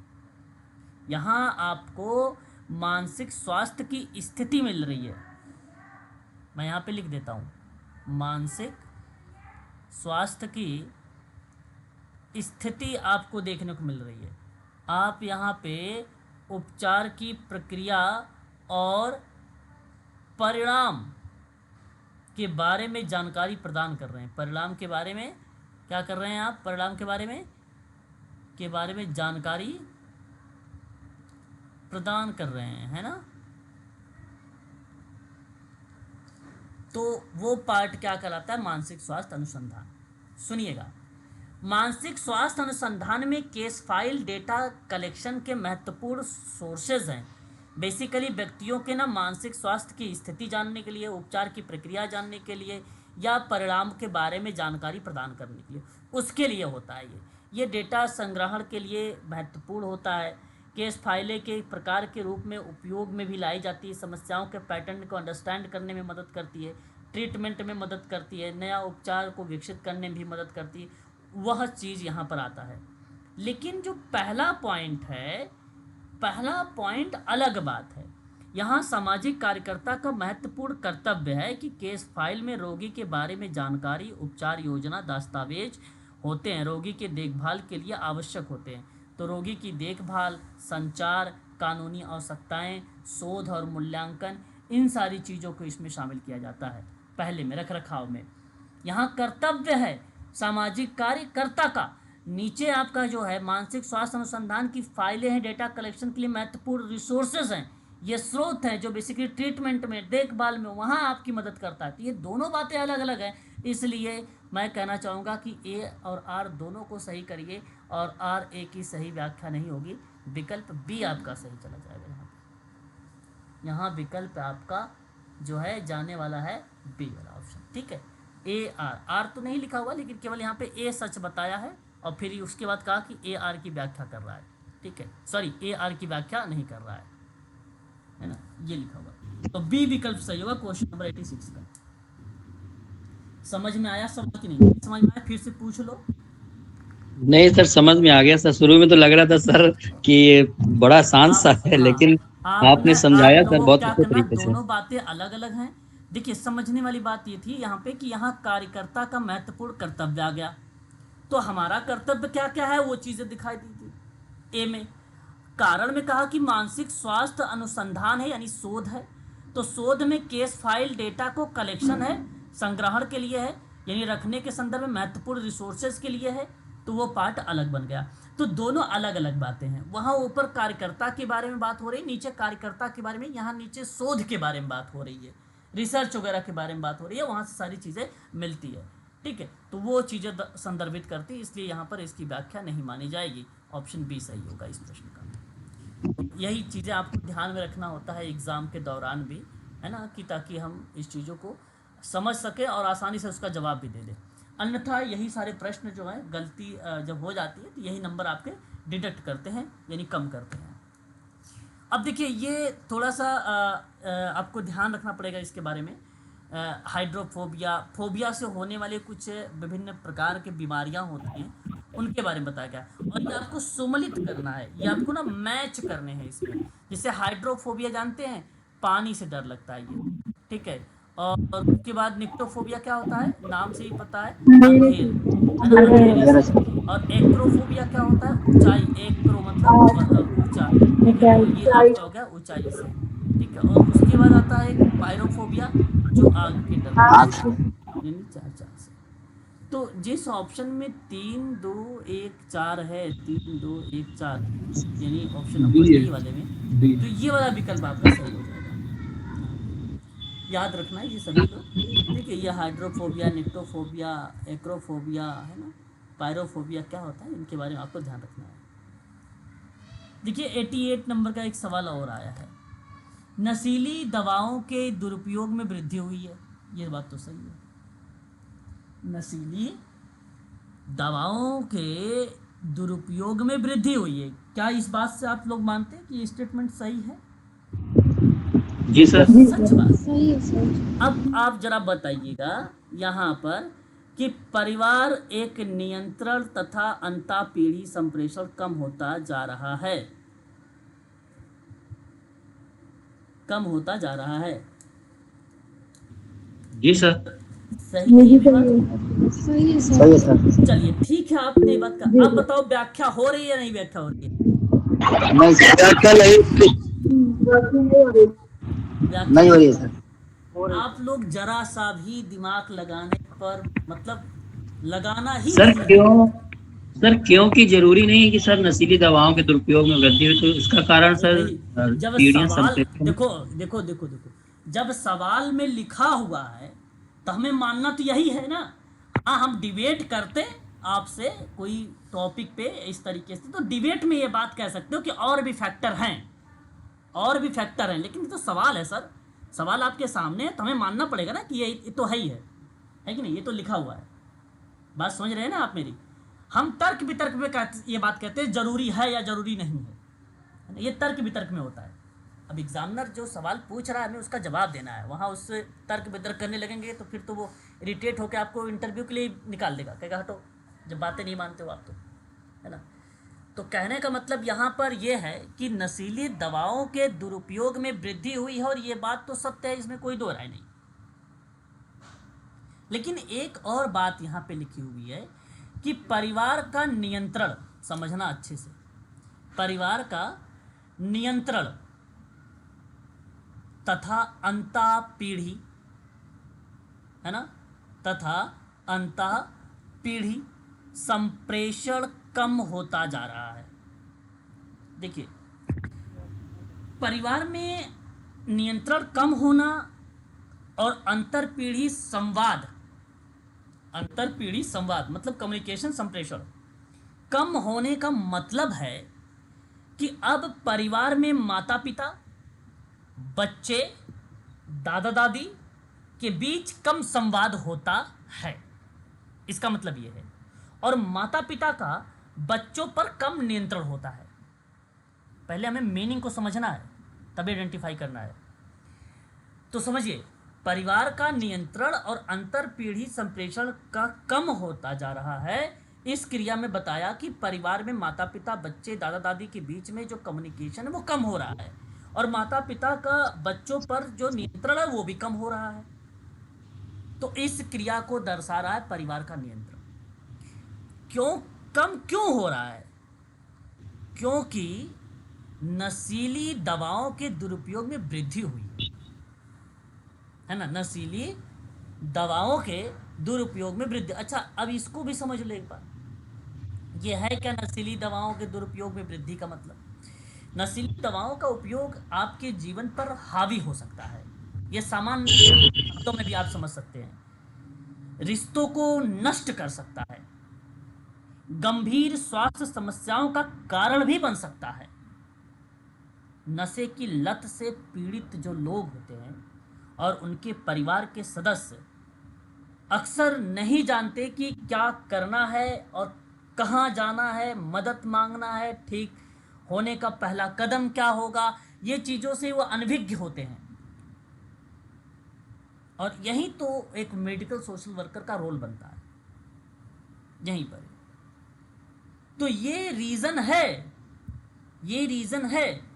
यहाँ आपको मानसिक स्वास्थ्य की स्थिति मिल रही है। मैं यहाँ पे लिख देता हूँ, मानसिक स्वास्थ्य की स्थिति आपको देखने को मिल रही है। आप यहाँ पे उपचार की प्रक्रिया और परिणाम के बारे में जानकारी प्रदान कर रहे हैं। परिणाम के बारे में क्या कर रहे हैं आप? परिणाम के बारे में जानकारी प्रदान कर रहे हैं, है ना। तो वो पार्ट क्या कहलाता है? मानसिक स्वास्थ्य अनुसंधान। सुनिएगा, मानसिक स्वास्थ्य अनुसंधान में केस फाइल डेटा कलेक्शन के महत्वपूर्ण सोर्सेज हैं। बेसिकली व्यक्तियों के ना मानसिक स्वास्थ्य की स्थिति जानने के लिए, उपचार की प्रक्रिया जानने के लिए या परिणाम के बारे में जानकारी प्रदान करने के लिए, उसके लिए होता है ये डेटा संग्रहण के लिए महत्वपूर्ण होता है। केस फाइलें के प्रकार के रूप में उपयोग में भी लाई जाती है, समस्याओं के पैटर्न को अंडरस्टैंड करने में मदद करती है, ट्रीटमेंट में मदद करती है, नया उपचार को विकसित करने में भी मदद करती है, वह चीज़ यहाँ पर आता है। लेकिन जो पहला पॉइंट अलग बात है। यहाँ सामाजिक कार्यकर्ता का महत्वपूर्ण कर्तव्य है कि केस फाइल में रोगी के बारे में जानकारी, उपचार योजना, दस्तावेज होते हैं, रोगी के देखभाल के लिए आवश्यक होते हैं। तो रोगी की देखभाल, संचार, कानूनी आवश्यकताएं, शोध और मूल्यांकन, इन सारी चीज़ों को इसमें शामिल किया जाता है पहले में, रखरखाव में। यहाँ कर्तव्य है सामाजिक कार्यकर्ता का। नीचे आपका जो है मानसिक स्वास्थ्य अनुसंधान की फाइलें हैं, डेटा कलेक्शन के लिए महत्वपूर्ण रिसोर्सेज हैं, ये स्रोत हैं जो बेसिकली ट्रीटमेंट में, देखभाल में वहाँ आपकी मदद करता है। तो ये दोनों बातें अलग अलग हैं, इसलिए मैं कहना चाहूँगा कि ए और आर दोनों को सही करिए, और आर ए की सही व्याख्या नहीं होगी, विकल्प बी आपका सही चला जाएगा। यहाँ विकल्प आपका जो है जाने वाला है बी वाला ऑप्शन, ठीक है। ए आर तो नहीं लिखा हुआ, लेकिन केवल यहाँ पे ए सच बताया है और फिर उसके बाद कहा कि ए आर की व्याख्या कर रहा है, ठीक है, सॉरी ए आर की व्याख्या नहीं कर रहा है ना, ये लिखा हुआ। तो बी विकल्प सही होगा क्वेश्चन नंबर 86 का। समझ में आया सवाल कि नहीं समझ में आया? फिर से पूछ लो। नहीं सर, समझ में आ गया सर। शुरू में तो लग रहा था सर कि ये बड़ा आसान सा है, लेकिन आपने समझाया सर बहुत अच्छे तरीके से। दोनों बातें अलग अलग हैं। देखिए, समझने वाली बात ये थी यहाँ पे कि यहाँ कार्यकर्ता का महत्वपूर्ण कर्तव्य आ गया, तो हमारा कर्तव्य क्या क्या है वो चीज़ें दिखाई दी थी। ए में कारण में कहा कि मानसिक स्वास्थ्य अनुसंधान है, यानी शोध है, तो शोध में केस फाइल डेटा को कलेक्शन है, संग्रहण के लिए है, यानी रखने के संदर्भ में महत्वपूर्ण रिसोर्सेज के लिए है, तो वो पार्ट अलग बन गया। तो दोनों अलग अलग बातें हैं। वहाँ ऊपर कार्यकर्ता के बारे में बात हो रही, नीचे कार्यकर्ता के बारे में, यहाँ नीचे शोध के बारे में बात हो रही है, रिसर्च वगैरह के बारे में बात हो रही है, वहाँ से सारी चीज़ें मिलती है, ठीक है। तो वो चीज़ें संदर्भित करती, इसलिए यहाँ पर इसकी व्याख्या नहीं मानी जाएगी। ऑप्शन बी सही होगा इस प्रश्न का। तो यही चीज़ें आपको ध्यान में रखना होता है एग्ज़ाम के दौरान भी, है ना, कि ताकि हम इस चीज़ों को समझ सकें और आसानी से उसका जवाब भी दे दें। अन्यथा यही सारे प्रश्न जो है गलती जब हो जाती है तो यही नंबर आपके डिडक्ट करते हैं, यानी कम करते हैं। अब देखिए, ये थोड़ा सा आपको ध्यान रखना पड़ेगा इसके बारे में। फोबिया से होने वाले कुछ विभिन्न प्रकार के बीमारियां होती हैं, उनके बारे में बताया गया, और ये आपको सम्मिलित करना है, ये आपको ना मैच करने हैं इसमें। जैसे हाइड्रोफोबिया जानते हैं, पानी से डर लगता है ये, ठीक है। और उसके बाद निक्टोफोबिया क्या होता है, नाम से ही पता है, अंधेर, और एक्रोफोबिया क्या होता है, ऊंचाई, एक्रो मतलब ऊंचा, ठीक है, ये आपका हो गया ऊंचाई से, ठीक है। और उसके बाद आता है पायरोफोबिया, जो आग के डर, यानी 4 से। तो जिस ऑप्शन में 3, 2, 1, 4 है, 3, 2, 1, 4, यानी ऑप्शन नंबर डी वाले में, तो ये वाला विकल्प आपका सही हो जाएगा। याद रखना है ये सभी लोग, ठीक है। ये हाइड्रोफोबिया, निक्टोफोबिया, एक्रोफोबिया, है ना, पायरोफोबिया क्या होता है, इनके बारे में आपको ध्यान रखना है। देखिए, 88 नंबर का एक सवाल और आया है, नशीली दवाओं के दुरुपयोग में वृद्धि हुई है। ये बात तो सही है, नशीली दवाओं के दुरुपयोग में वृद्धि हुई है। क्या इस बात से आप लोग मानते हैं कि ये स्टेटमेंट सही है? जी सर, सच बात। सही है सर। अब आप जरा बताइएगा यहाँ पर कि परिवार एक नियंत्रण तथा अंतःपीढ़ी संप्रेषण कम होता जा रहा है, कम होता जा रहा है। जी सर, सही है ये बात? सही है सही है सर। सर। चलिए ठीक है, आपने ये बात का। अब बताओ व्याख्या हो रही है या नहीं व्याख्या हो रही है? नहीं सर, व्याख्या नहीं हो रही है सर। आप लोग जरा सा भी दिमाग लगाने पर, मतलब लगाना ही सर नहीं। क्यों? सर क्योंकि जरूरी नहीं है कि सर नशीली दवाओं के दुरुपयोग में वृद्धि हो, तो इसका कारण सर जब पीढ़ियां सवाल संप्रेषण। देखो, जब सवाल में लिखा हुआ है तो हमें मानना तो यही है ना। हाँ, हम डिबेट करते आपसे कोई टॉपिक पे इस तरीके से, तो डिबेट में ये बात कह सकते हो कि और भी फैक्टर हैं, और भी फैक्टर हैं, लेकिन ये तो सवाल है सर, सवाल आपके सामने है तो हमें मानना पड़ेगा ना कि ये तो है ही है कि नहीं, ये तो लिखा हुआ है। बात समझ रहे हैं ना आप मेरी? हम तर्क वितर्क में ये बात कहते हैं जरूरी है या जरूरी नहीं है, ये तर्क वितर्क में होता है। अब एग्जामिनर जो सवाल पूछ रहा है हमें उसका जवाब देना है, वहाँ उससे तर्क वितर्क करने लगेंगे तो फिर तो वो इरिटेट होकर आपको इंटरव्यू के लिए निकाल देगा, कहेगा हटो, जब बातें नहीं मानते हो आप तो, है ना। तो कहने का मतलब यहाँ पर यह है कि नशीली दवाओं के दुरुपयोग में वृद्धि हुई है, और ये बात तो सत्य है, इसमें कोई दो राय नहीं। लेकिन एक और बात यहाँ पे लिखी हुई है कि परिवार का नियंत्रण, समझना अच्छे से, परिवार का नियंत्रण तथा अंतः पीढ़ी, है ना, तथा अंतः पीढ़ी संप्रेषण कम होता जा रहा है। देखिए, परिवार में नियंत्रण कम होना और अंतरपीढ़ी संवाद, अंतरपीढ़ी संवाद मतलब कम्युनिकेशन संप्रेषण कम होने का मतलब है कि अब परिवार में माता पिता, बच्चे, दादा दादी के बीच कम संवाद होता है, इसका मतलब ये है। और माता पिता का बच्चों पर कम नियंत्रण होता है। पहले हमें मीनिंग को समझना है, तब आइडेंटिफाई करना है। तो समझिए, परिवार का नियंत्रण और अंतरपीढ़ी संप्रेषण का कम होता जा रहा है। इस क्रिया में बताया कि परिवार में माता पिता, बच्चे, दादा दादी के बीच में जो कम्युनिकेशन है वो कम हो रहा है, और माता पिता का बच्चों पर जो नियंत्रण है वो भी कम हो रहा है। तो इस क्रिया को दर्शा रहा है परिवार का नियंत्रण। क्यों हो रहा है? क्योंकि नशीली दवाओं के दुरुपयोग में वृद्धि हुई है ना, नशीली दवाओं के दुरुपयोग में वृद्धि। अच्छा, अब इसको भी समझ लो एक बार, ये है क्या नशीली दवाओं के दुरुपयोग में वृद्धि का मतलब? नशीली दवाओं का उपयोग आपके जीवन पर हावी हो सकता है, ये सामान्य शब्दों में भी आप समझ सकते हैं। रिश्तों को नष्ट कर सकता है, गंभीर स्वास्थ्य समस्याओं का कारण भी बन सकता है। नशे की लत से पीड़ित जो लोग होते हैं और उनके परिवार के सदस्य अक्सर नहीं जानते कि क्या करना है और कहाँ जाना है, मदद मांगना है, ठीक होने का पहला कदम क्या होगा, ये चीज़ों से वो अनभिज्ञ होते हैं। और यही तो एक मेडिकल सोशल वर्कर का रोल बनता है, यहीं पर। तो ये रीज़न है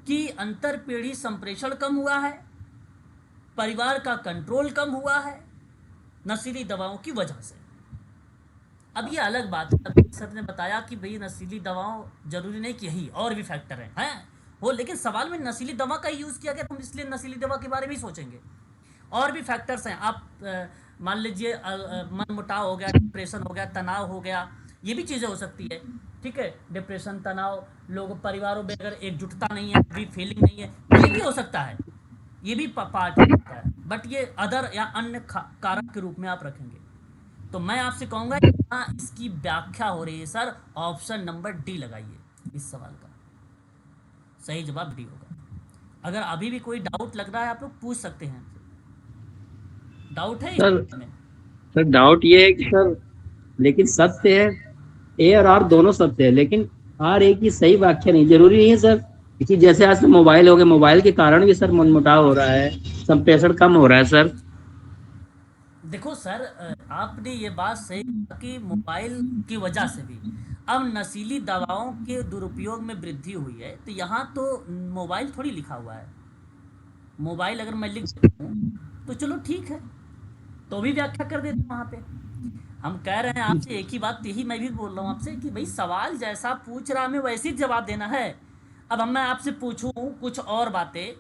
कि अंतरपीढ़ी संप्रेषण कम हुआ है, परिवार का कंट्रोल कम हुआ है नशीली दवाओं की वजह से। अब ये अलग बात है, अभी सर ने बताया कि भाई नशीली दवाओं, जरूरी नहीं कि यही और भी फैक्टर हैं वो, लेकिन सवाल में नशीली दवा का यूज़ किया गया तो हम इसलिए नशीली दवा के बारे में ही सोचेंगे। और भी फैक्टर्स हैं, आप मान लीजिए मन मुटाव हो गया, डिप्रेशन हो गया, तनाव हो गया, ये भी चीज़ें हो सकती है, ठीक है। डिप्रेशन, तनाव, लोग परिवारों में अगर एकजुटता नहीं है, भी फीलिंग नहीं है, ये भी हो सकता है, ये भी पार्ट होता है। बट ये अदर या अन्य कारक के रूप में आप रखेंगे। तो मैं आपसे कहूँगा यहाँ इसकी व्याख्या हो रही है सर, ऑप्शन नंबर डी लगाइए, इस सवाल का सही जवाब डी होगा। अगर अभी भी कोई डाउट लग रहा है आप लोग पूछ सकते हैं, डाउट है सर? डाउट ये है कि सर, लेकिन सत्य है, ए और आर दोनों सत्य है, लेकिन आर ए की सही व्याख्या नहीं, जरूरी नहीं है सर। कि जैसे आज मोबाइल हो गया, मोबाइल के कारण भी सर मनमुटाव हो रहा है, संप्रेषण कम हो रहा है सर। देखो सर, आपने ये बात सही कि मोबाइल की वजह से भी अब नशीली दवाओं के दुरुपयोग में वृद्धि हुई है। तो यहाँ तो मोबाइल थोड़ी लिखा हुआ है, मोबाइल अगर मैं लिख देता हूँ तो चलो ठीक है, तो भी व्याख्या कर देते हैं वहाँ पे। हम कह रहे हैं आपसे एक ही बात, यही मैं भी बोल रहा हूँ आपसे कि भाई सवाल जैसा पूछ रहा हमें वैसे ही जवाब देना है। अब मैं आपसे पूछूं कुछ और बातें,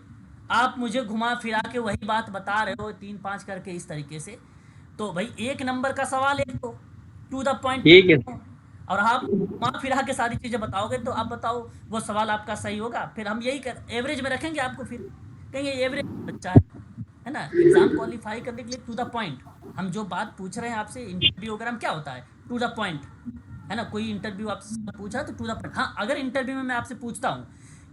आप मुझे घुमा फिरा के वही बात बता रहे हो 3-5 करके इस तरीके से, तो भाई 1 नंबर का सवाल है तो टू द पॉइंट, ठीक है। और आप घुमा फिरा के सारी चीज़ें बताओगे तो आप बताओ वो सवाल आपका सही होगा। फिर हम यही एवरेज में रखेंगे आपको, फिर कहेंगे एवरेज बच्चा है ना। एग्जाम क्वालिफाई करने के लिए टू द पॉइंट, हम जो बात पूछ रहे हैं आपसे, इंटरव्यू वगैरह में क्या होता है, टू द पॉइंट, है ना। कोई इंटरव्यू आपसे पूछा तो टू द पॉइंट। हाँ, अगर इंटरव्यू में मैं आपसे पूछता हूँ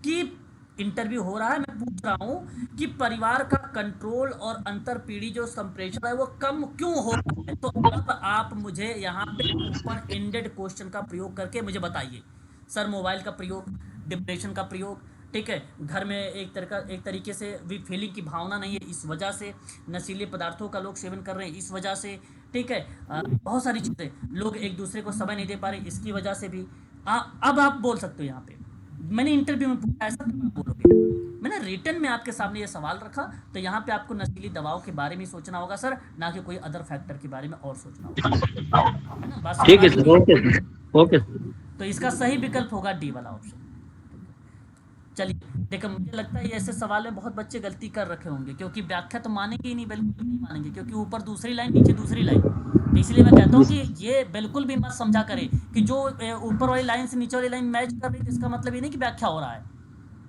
कि इंटरव्यू हो रहा है, मैं पूछ रहा हूँ कि परिवार का कंट्रोल और अंतर पीढ़ी जो संप्रेषण है वो कम क्यों हो रहा है, तो अब आप मुझे यहाँ पे ओपन एंडेड क्वेश्चन का प्रयोग करके मुझे बताइए। सर मोबाइल का प्रयोग, डिप्रेशन का प्रयोग, ठीक है, घर में एक तरीके से भी फीलिंग की भावना नहीं है इस वजह से, नशीले पदार्थों का लोग सेवन कर रहे हैं इस वजह से, ठीक है, बहुत सारी चीज़ें, लोग एक दूसरे को समय नहीं दे पा रहे इसकी वजह से भी। अब आप बोल सकते हो यहाँ पे, मैंने इंटरव्यू में पूछा ऐसा तो आप बोलोगे, मैंने रिटर्न में आपके सामने ये सवाल रखा, तो यहाँ पे आपको नशीली दवाओं के बारे में सोचना होगा सर, ना कि कोई अदर फैक्टर के बारे में और सोचना होगा, है ना। बात ठीक है समझ सर, में? Okay sir, okay sir. तो इसका सही विकल्प होगा डी वाला ऑप्शन। चलिए देखो, मुझे लगता है ये ऐसे सवाल में बहुत बच्चे गलती कर रखे होंगे, क्योंकि व्याख्या तो मानेंगे ही नहीं, बिल्कुल नहीं मानेंगे, क्योंकि ऊपर दूसरी लाइन नीचे दूसरी लाइन। तो इसलिए मैं कहता हूँ कि ये बिल्कुल भी मत समझा करें कि जो ऊपर वाली लाइन से नीचे वाली लाइन मैच कर रही है, इसका मतलब ये नहीं कि व्याख्या हो रहा है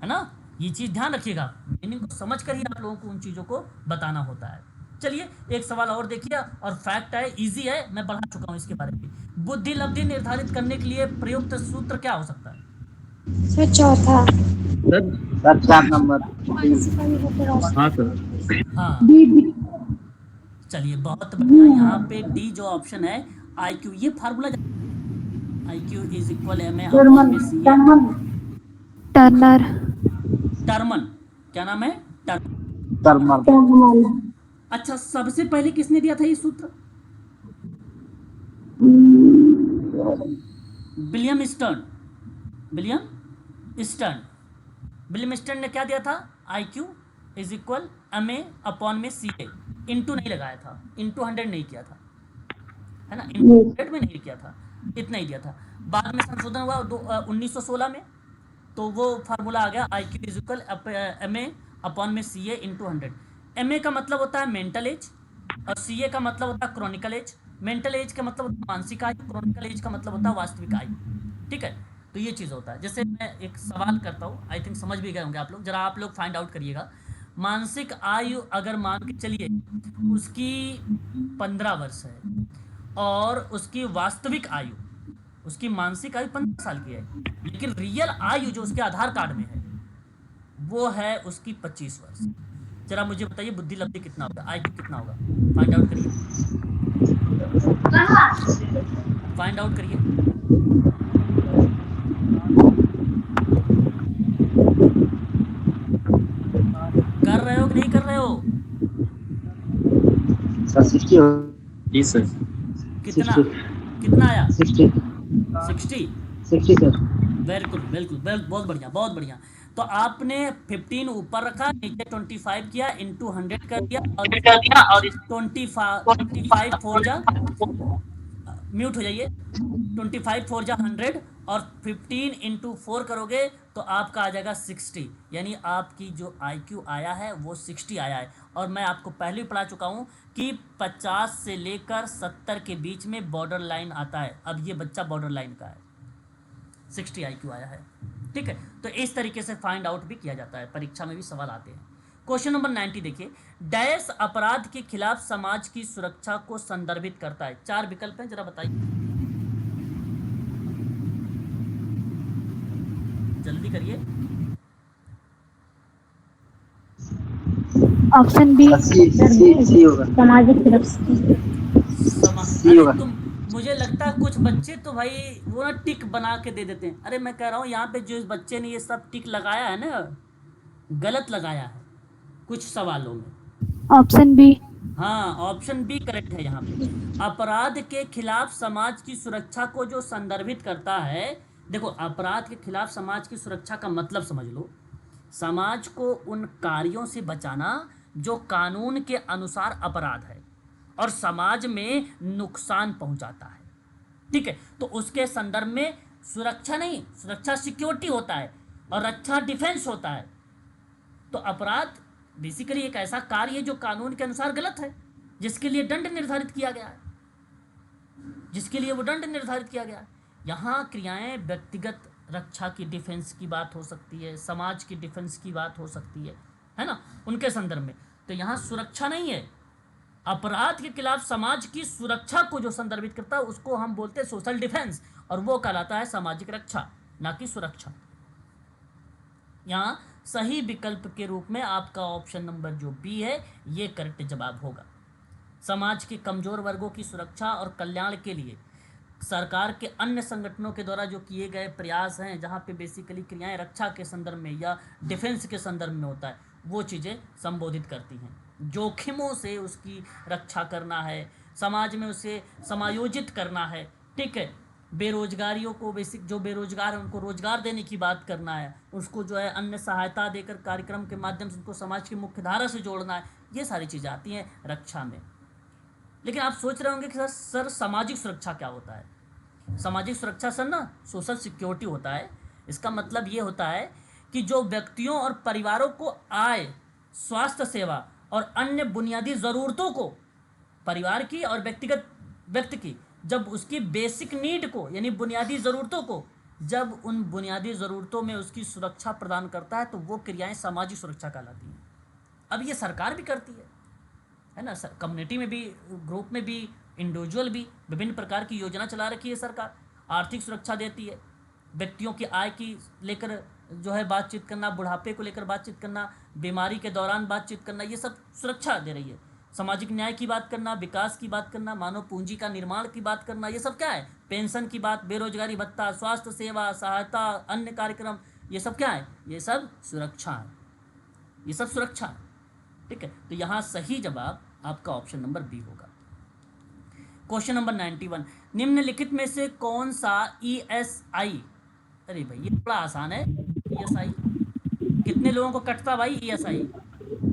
ना। ये चीज़ ध्यान रखिएगा, मीनिंग को समझ कर ही आप लोगों को उन चीज़ों को बताना होता है। चलिए एक सवाल और देखिए, और फैक्ट है, इजी है, मैं बढ़ा चुका हूँ इसके बारे में। बुद्धि लब्धि निर्धारित करने के लिए प्रयुक्त सूत्र क्या हो सकता है? सर चौथा। Sir sir 4 number. हाँ सर। हाँ, डी। चलिए बहुत बढ़िया, यहाँ पे डी जो ऑप्शन है IQ, ये formula IQ is equal M A Turner. Terman, क्या नाम है? टर्मल। अच्छा, सबसे पहले किसने दिया था ये सूत्र? William stern. विलियम स्टर्न ने क्या दिया था? IQ is equal MA/CA। Into नहीं लगाया था, इंटू 100 नहीं किया था, है ना, इंटू 100 में नहीं किया था, इतना ही दिया था। बाद में संशोधन हुआ 1916 में, तो वो फार्मूला आ गया IQ is equal MA/CA into 100। MA का मतलब होता है मेंटल एज, और CA का मतलब होता है क्रॉनिकल एज। मेंटल एज का मतलब होता है मानसिक आयु, क्रॉनिकल एज का मतलब होता है वास्तविक आयु, ठीक है। तो ये चीज़ होता है। जैसे मैं एक सवाल करता हूँ, आई थिंक समझ भी गए होंगे आप लोग, जरा आप लोग फाइंड आउट करिएगा। मानसिक आयु अगर मान के चलिए उसकी 15 वर्ष है, और उसकी वास्तविक आयु, उसकी मानसिक आयु 15 साल की है, लेकिन रियल आयु जो उसके आधार कार्ड में है वो है उसकी 25 वर्ष। जरा मुझे बताइए बुद्धि लब्धि कितना होगा, IQ कितना होगा? फाइंड आउट करिए, फाइंड आउट करिए। कर रहे हो कि नहीं कर रहे हो? सर 60 हो। जी सर। कितना 60। कितना आया? 60 सर। बिल्कुल बिल्कुल, बहुत बढ़िया, बहुत बढ़िया। तो आपने 15 ऊपर रखा, नीचे 25 किया, इंटू 100 कर दिया, और 25 4 जा, म्यूट हो जाइए, 25 4 जा 100, और 15 इंटू 4 करोगे तो आपका आ जाएगा 60, यानी आपकी जो IQ आया है वो 60 आया है। और मैं आपको पहले ही पढ़ा चुका हूँ कि 50 से लेकर 70 के बीच में बॉर्डर लाइन आता है। अब ये बच्चा बॉर्डर लाइन का है, 60 IQ आया है, ठीक है। तो इस तरीके से फाइंड आउट भी किया जाता है, परीक्षा में भी सवाल आते हैं। क्वेश्चन नंबर 90 देखिए, डैश अपराध के खिलाफ समाज की सुरक्षा को संदर्भित करता है। 4 विकल्प हैं, जरा बताइए, जल्दी करिए। ऑप्शन बी सी होगा। सामाजिक सुरक्षा। सी होगा। तुम, मुझे लगता है कुछ बच्चे तो भाई वो ना टिक बना के दे देते हैं। अरे मैं कह रहा हूँ यहाँ पे जो इस बच्चे ने ये सब टिक लगाया है ना, गलत लगाया है कुछ सवालों में। Option B. हाँ, ऑप्शन बी करेक्ट है। यहाँ पे अपराध के खिलाफ समाज की सुरक्षा को जो संदर्भित करता है, देखो अपराध के खिलाफ समाज की सुरक्षा का मतलब समझ लो, समाज को उन कार्यों से बचाना जो कानून के अनुसार अपराध है और समाज में नुकसान पहुंचाता है, ठीक है। तो उसके संदर्भ में सुरक्षा नहीं, सुरक्षा सिक्योरिटी होता है और रक्षा डिफेंस होता है। तो अपराध बेसिकली एक ऐसा कार्य है जो कानून के अनुसार गलत है, जिसके लिए दंड निर्धारित किया गया है, जिसके लिए वो दंड निर्धारित किया गया है। यहाँ क्रियाएं व्यक्तिगत रक्षा की डिफेंस की बात हो सकती है, समाज की डिफेंस की बात हो सकती है ना, उनके संदर्भ में। तो यहाँ सुरक्षा नहीं है, अपराध के खिलाफ समाज की सुरक्षा को जो संदर्भित करता है उसको हम बोलते हैं सोशल डिफेंस, और वो कहलाता है सामाजिक रक्षा, ना कि सुरक्षा। यहाँ सही विकल्प के रूप में आपका ऑप्शन नंबर जो बी है ये करेक्ट जवाब होगा। समाज के कमजोर वर्गों की सुरक्षा और कल्याण के लिए सरकार के अन्य संगठनों के द्वारा जो किए गए प्रयास हैं, जहाँ पे बेसिकली क्रियाएं रक्षा के संदर्भ में या डिफेंस के संदर्भ में होता है, वो चीज़ें संबोधित करती हैं। जोखिमों से उसकी रक्षा करना है, समाज में उसे समायोजित करना है, ठीक है। बेरोजगारियों को जो बेरोजगार हैं उनको रोजगार देने की बात करना है, उसको जो है अन्य सहायता देकर कार्यक्रम के माध्यम से उनको समाज की मुख्य धारा से जोड़ना है, ये सारी चीज़ें आती हैं रक्षा में। लेकिन आप सोच रहे होंगे कि सर सामाजिक सुरक्षा क्या होता है? सामाजिक सुरक्षा सर ना सोशल सिक्योरिटी होता है। इसका मतलब ये होता है कि जो व्यक्तियों और परिवारों को आय, स्वास्थ्य सेवा और अन्य बुनियादी ज़रूरतों को, परिवार की और व्यक्तिगत व्यक्ति की, जब उसकी बेसिक नीड को यानी बुनियादी ज़रूरतों को, जब उन बुनियादी ज़रूरतों में उसकी सुरक्षा प्रदान करता है तो वो क्रियाएं सामाजिक सुरक्षा कहलाती हैं। अब ये सरकार भी करती है ना, कम्युनिटी में भी, ग्रुप में भी, इंडिविजुअल भी विभिन्न प्रकार की योजना चला रखी है सरकार। आर्थिक सुरक्षा देती है, व्यक्तियों की आय की लेकर जो है बातचीत करना, बुढ़ापे को लेकर बातचीत करना, बीमारी के दौरान बातचीत करना, ये सब सुरक्षा दे रही है। सामाजिक न्याय की बात करना, विकास की बात करना, मानव पूंजी का निर्माण की बात करना, ये सब क्या है? पेंशन की बात, बेरोजगारी भत्ता, स्वास्थ्य सेवा, सहायता, अन्य कार्यक्रम, ये सब क्या है? ये सब सुरक्षा है, ये सब सुरक्षा है, ठीक है। तो यहाँ सही जवाब आपका ऑप्शन नंबर बी होगा। क्वेश्चन नंबर 91, निम्नलिखित में से कौन सा ESI, अरे भाई ये बड़ा आसान है, ESI कितने लोगों को कटता भाई? ESI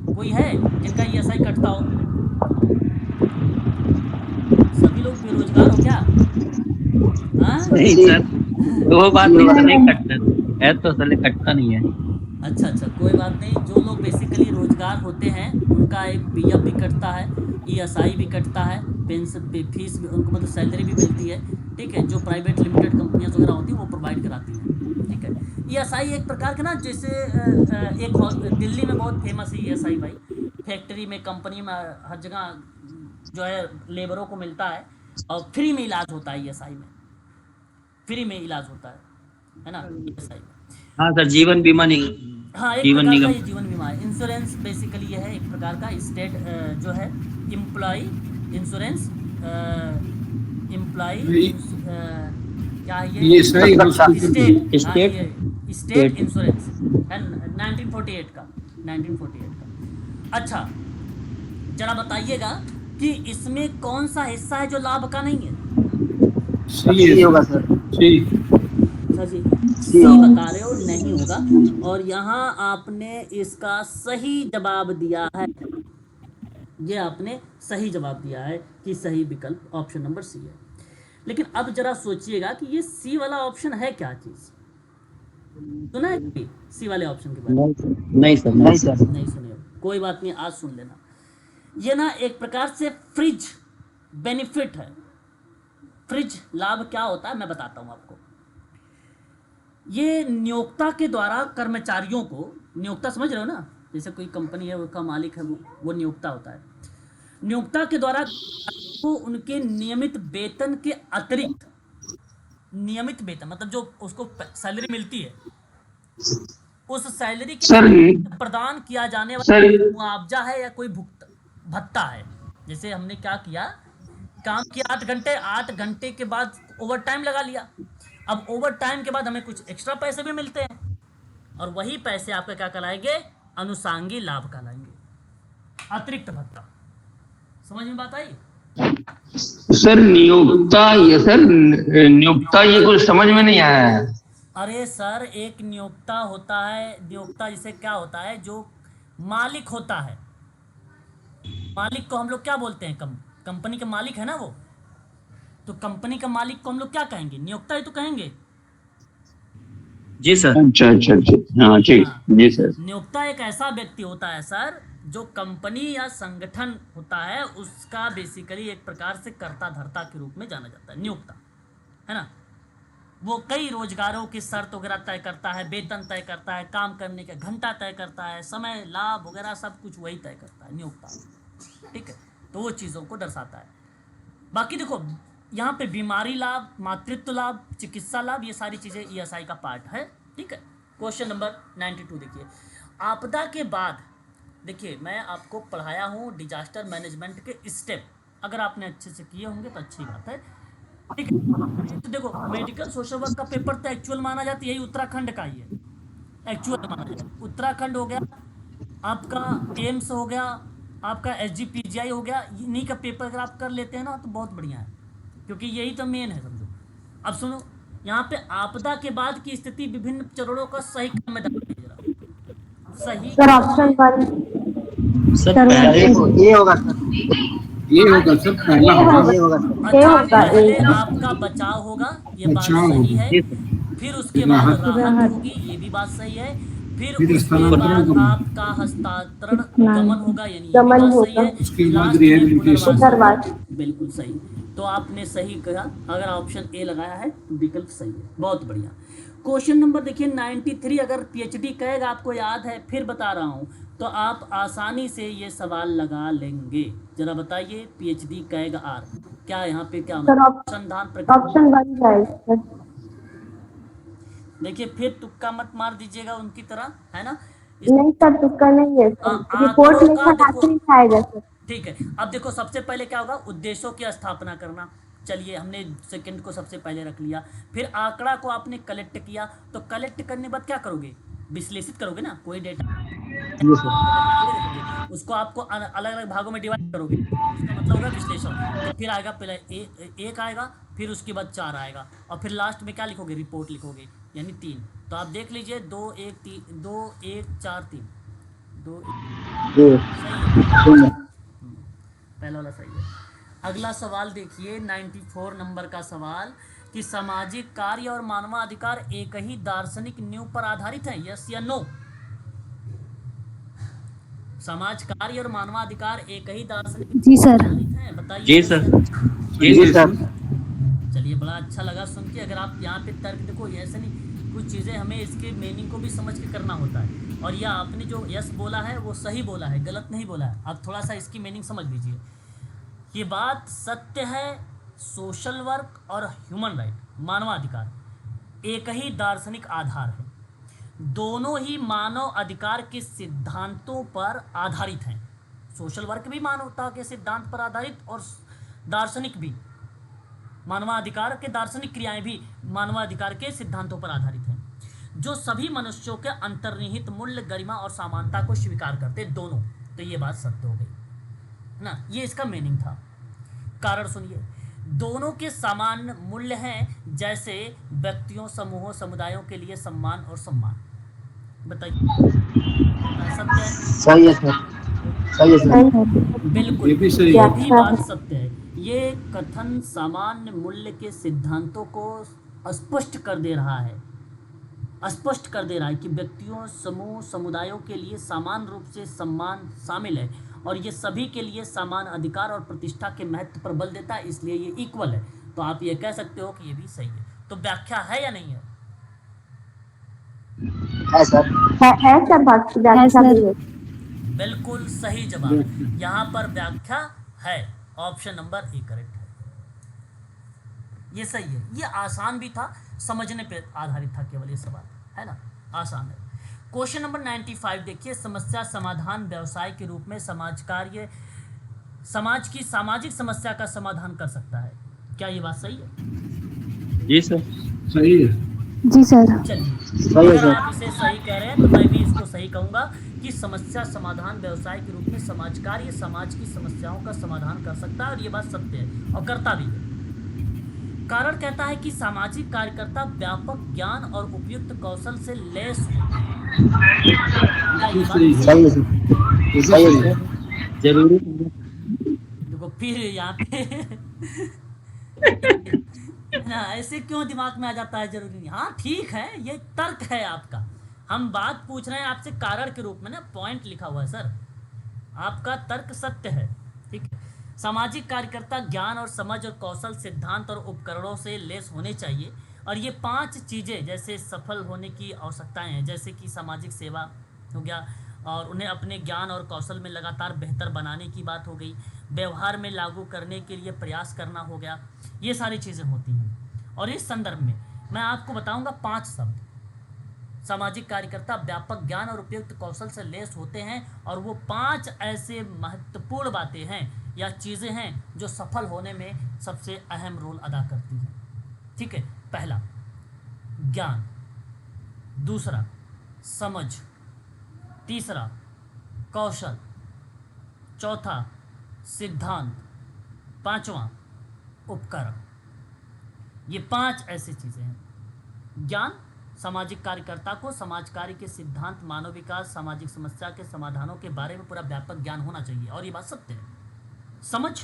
कोई है जिनका ESI कटता हो? सभी लोग बेरोजगार हो क्या? हाँ नहीं सर, वो बात नहीं सर, नहीं कटता है तो सर कटता नहीं है। अच्छा, कोई बात नहीं। जो लोग बेसिकली रोजगार होते हैं उनका एक PF भी कटता है, ESI भी कटता है, पेंशन फीस भी उनको, मतलब सैलरी भी मिलती है, ठीक है। जो प्राइवेट लिमिटेड कंपनियां वगैरह होती हैं वो प्रोवाइड कराती हैं, ठीक है। ESI एक प्रकार का ना, जैसे एक दिल्ली में बहुत फेमस है ESI भाई, फैक्ट्री में, कंपनी में, हर जगह जो है लेबरों को मिलता है और फ्री में इलाज होता है ESI में, फ्री में इलाज होता है ना ESI। हाँ सर, जीवन बीमा नहीं, हाँ, एक जीवन प्रकार का निगम, ये जीवन बीमा है। इंश्योरेंस बेसिकली ये है एक प्रकार का स्टेट जो है एम्प्लॉय इंश्योरेंस, एम्प्लॉय क्या है ये? ESI हॉस्पिटल स्टेट इंश्योरेंस है 1948 का, 1948 का। अच्छा, जरा बताइएगा कि इसमें कौन सा हिस्सा है जो लाभ का नहीं है? सही होगा सर। अच्छा जी, सी बता रहे हो, नहीं होगा। और यहाँ आपने इसका सही जवाब दिया है, ये आपने सही जवाब दिया है कि सही विकल्प ऑप्शन नंबर सी है। लेकिन अब जरा सोचिएगा कि ये सी वाला ऑप्शन है क्या चीज? सुना है कभी सी वाले ऑप्शन के बारे में? नहीं सर, नहीं सर। नहीं सुने हो, कोई बात नहीं, आज सुन लेना। ये ना एक प्रकार से फ्रिज बेनिफिट है। फ्रिज लाभ क्या होता है मैं बताता हूँ आपको। ये नियोक्ता के द्वारा कर्मचारियों को, नियोक्ता समझ रहे हो ना, जैसे कोई कंपनी है उसका मालिक है वो नियोक्ता होता है। नियोक्ता के द्वारा को उनके नियमित वेतन के अतिरिक्त, नियमित वेतन मतलब जो उसको सैलरी मिलती है, उस सैलरी के प्रदान किया जाने वाला मुआवजा है या कोई भत्ता है। जैसे हमने क्या किया, काम किया 8 घंटे, 8 घंटे के बाद ओवर टाइम लगा लिया। अब ओवर टाइम के बाद हमें कुछ एक्स्ट्रा पैसे भी मिलते हैं, और वही पैसे आपका क्या कहलाएंगे? अनुषांगी लाभ कहलाएंगे, अतिरिक्त भत्ता। समझ में बात आई? सर नियोक्ता, ये कुछ समझ में नहीं आया है। अरे सर, एक नियोक्ता होता है, नियोक्ता जिसे क्या होता है, जो मालिक होता है, मालिक को हम लोग क्या बोलते हैं? कंपनी के मालिक है ना वो, तो कंपनी का मालिक को हम लोग क्या कहेंगे? नियोक्ता ही तो कहेंगे। जी सर। अच्छा, हाँ ठीक, जी सर। नियोक्ता एक ऐसा व्यक्ति होता है सर, जो कंपनी या संगठन होता है उसका बेसिकली एक प्रकार से कर्ता धर्ता के रूप में जाना जाता है, नियोक्ता, है ना। वो कई रोजगारों की शर्त वगैरह तय करता है, वेतन तय करता है, काम करने का घंटा तय करता है, समय, लाभ वगैरह सब कुछ वही तय करता है, नियोक्ता, ठीक है। तो वो चीज़ों को दर्शाता है। बाकी देखो यहाँ पे बीमारी लाभ, मातृत्व लाभ, चिकित्सा लाभ, ये सारी चीज़ें ईएसआई का पार्ट है। ठीक है। क्वेश्चन नंबर 92 देखिए, आपदा के बाद, देखिए मैं आपको पढ़ाया हूँ डिजास्टर मैनेजमेंट के स्टेप, अगर आपने अच्छे से किए होंगे तो अच्छी बात है। ठीक है। तो देखो मेडिकल सोशल वर्क का पेपर तो एक्चुअल माना जाता है, यही उत्तराखंड का ही है, एक्चुअल माना जाता है। उत्तराखंड हो गया, आपका एम्स हो गया, आपका SGPGI हो गया, इन्हीं का पेपर अगर आप कर लेते हैं ना तो बहुत बढ़िया है, क्योंकि यही तो मेन है, समझो। अब सुनो, यहाँ पे आपदा के बाद की स्थिति विभिन्न चरणों का सही क्रम में डालिए जरा। सही सर ऑप्शन 1 सर सर पहले ये होगा सर, ये होगा सर, पहला होगा। ये होगा सर। अच्छा, होगा, पहले ए। आपका बचाव होगा, ये बात बचाव सही होगा। है। फिर उसके बाद राहत। राहत होगी, ये भी बात सही है। फिर फिर उसके स्थानांतरण बाद होगा। आपका हस्तांतरण गमन होगा, यानी ये भी गमन बात सही होगा। है। उसके बाद लास्ट में रिहेबिलिटेशन। पुनर्वास। बिल्कुल सही। तो आपने सही कहा, अगर ऑप्शन ए लगाया है तो विकल्प सही है, बहुत बढ़िया। क्वेश्चन नंबर देखिए 93, अगर PhD कहेगा आपको याद है, फिर बता रहा हूँ, तो आप आसानी से ये सवाल लगा लेंगे। जरा बताइए, PhD कहेगा आर, क्या यहाँ पे क्या सर अनुसंधान प्रक्रिया। ऑप्शन 1 जाएगा सर। देखिए फिर तुक्का मत मार दीजिएगा उनकी तरह, है ना। नहीं सर, तुक्का नहीं है सर, रिपोर्ट आंकड़ों का लेकर देखो, आखिरी आएगा सर। ठीक है। अब देखो सबसे पहले क्या होगा, उद्देश्यों की स्थापना करना। चलिए हमने सेकंड को सबसे पहले रख लिया। फिर आंकड़ा को आपने कलेक्ट किया, तो कलेक्ट करने के बाद क्या करोगे, विश्लेषित करोगे ना, कोई डेटा उसको आपको अलग अलग भागों में डिवाइड करोगे, इसका मतलब होगा विश्लेषण। तो फिर आएगा पहले एक आएगा, फिर उसके बाद 4 आएगा, और फिर लास्ट में क्या लिखोगे, रिपोर्ट लिखोगे, यानी 3। तो आप देख लीजिए 2 1 3 2 1 4 3 2 ये शून्य। पहला वाला सही है। अगला सवाल देखिए 94 नंबर का सवाल, कि सामाजिक कार्य और मानवाधिकार एक ही दार्शनिक नींव पर आधारित है, यस या नो। समाज कार्य और मानवाधिकार एक ही दार्शनिक जी सर। आधारित है, बताइए। जी सर। जी सर। चलिए बड़ा अच्छा लगा सुन के। अगर आप यहाँ पे तर्क देखो, ऐसे नहीं, कुछ चीज़ें हमें इसके मीनिंग को भी समझ के करना होता है। और यह आपने जो यस बोला है वो सही बोला है, गलत नहीं बोला है। आप थोड़ा सा इसकी मीनिंग समझ लीजिए। ये बात सत्य है, सोशल वर्क और ह्यूमन राइट, मानवाधिकार एक ही दार्शनिक आधार है। दोनों ही मानव अधिकार के सिद्धांतों पर आधारित हैं। सोशल वर्क भी मानवता के सिद्धांत पर आधारित, और दार्शनिक भी, मानवाधिकार के दार्शनिक क्रियाएं भी मानवाधिकार के सिद्धांतों पर आधारित हैं, जो सभी मनुष्यों के अंतर्निहित मूल्य, गरिमा और समानता को स्वीकार करते, दोनों। तो ये बात सत्य हो गई ना, ये इसका मीनिंग था। कारण सुनिए, दोनों के समान मूल्य हैं, जैसे व्यक्तियों, समूहों, समुदायों के लिए सम्मान और सम्मान। बताइए सत्य है? सही है सर, सही है सर। बिल्कुल, ये भी सही है। ये भी बात सत्य है। ये कथन सामान्य मूल्य के सिद्धांतों को स्पष्ट कर दे रहा है, स्पष्ट कर दे रहा है कि व्यक्तियों, समूह, समुदायों के लिए समान रूप से सम्मान शामिल है, और ये सभी के लिए समान अधिकार और प्रतिष्ठा के महत्व पर बल देता है, इसलिए ये इक्वल है। तो आप ये कह सकते हो कि ये भी सही है। तो व्याख्या है या नहीं है? है सर। है सर, बात व्याख्या भी है। बिल्कुल सही जवाब। यहाँ पर व्याख्या है, ऑप्शन नंबर ए करेक्ट है। ये सही है। ये आसान भी था, समझने पे आधारित था केवल ये सवाल, है ना, आसान है। क्वेश्चन नंबर 95 देखिए, समस्या समाधान व्यवसाय के रूप में समाज कार्य समाज की सामाजिक समस्या का समाधान कर सकता है, क्या ये बात सही है? जी सर। सही है। जी सर। चलिए, सही है अगर सर। आप इसे सही कह रहे हैं तो मैं भी इसको सही कहूँगा कि समस्या समाधान व्यवसाय के रूप में समाज कार्य समाज की समस्याओं का समाधान कर सकता है, और ये बात सत्य है और करता भी है। कारण कहता है कि सामाजिक कार्यकर्ता व्यापक ज्ञान और उपयुक्त कौशल से लैस होते हैं। ये सही है। सही है सर। ये सही है सही है। सर। जरूरी देखो फिर यहाँ पे ना, ऐसे क्यों दिमाग में आ जाता है, जरूरी नहीं। हाँ ठीक है, ये तर्क है आपका। हम बात पूछ रहे हैं आपसे कारण के रूप में ना, पॉइंट लिखा हुआ है सर, आपका तर्क सत्य है। ठीक है, सामाजिक कार्यकर्ता ज्ञान और समझ और कौशल, सिद्धांत और उपकरणों से लैस होने चाहिए, और ये 5 चीज़ें जैसे सफल होने की आवश्यकताएं हैं, जैसे कि सामाजिक सेवा हो गया, और उन्हें अपने ज्ञान और कौशल में लगातार बेहतर बनाने की बात हो गई, व्यवहार में लागू करने के लिए प्रयास करना हो गया, ये सारी चीज़ें होती हैं। और इस संदर्भ में मैं आपको बताऊंगा 5 शब्द। सामाजिक कार्यकर्ता व्यापक ज्ञान और उपयुक्त कौशल से लैस होते हैं, और वो 5 ऐसे महत्वपूर्ण बातें हैं या चीज़ें हैं जो सफल होने में सबसे अहम रोल अदा करती हैं। ठीक है, पहला ज्ञान, दूसरा समझ, तीसरा कौशल, चौथा सिद्धांत, पांचवा उपकरण। ये 5 ऐसी चीज़ें हैं। ज्ञान, सामाजिक कार्यकर्ता को समाज कार्य के सिद्धांत, मानव विकास, सामाजिक समस्या के समाधानों के बारे में पूरा व्यापक ज्ञान होना चाहिए, और ये बात सत्य है। समझ,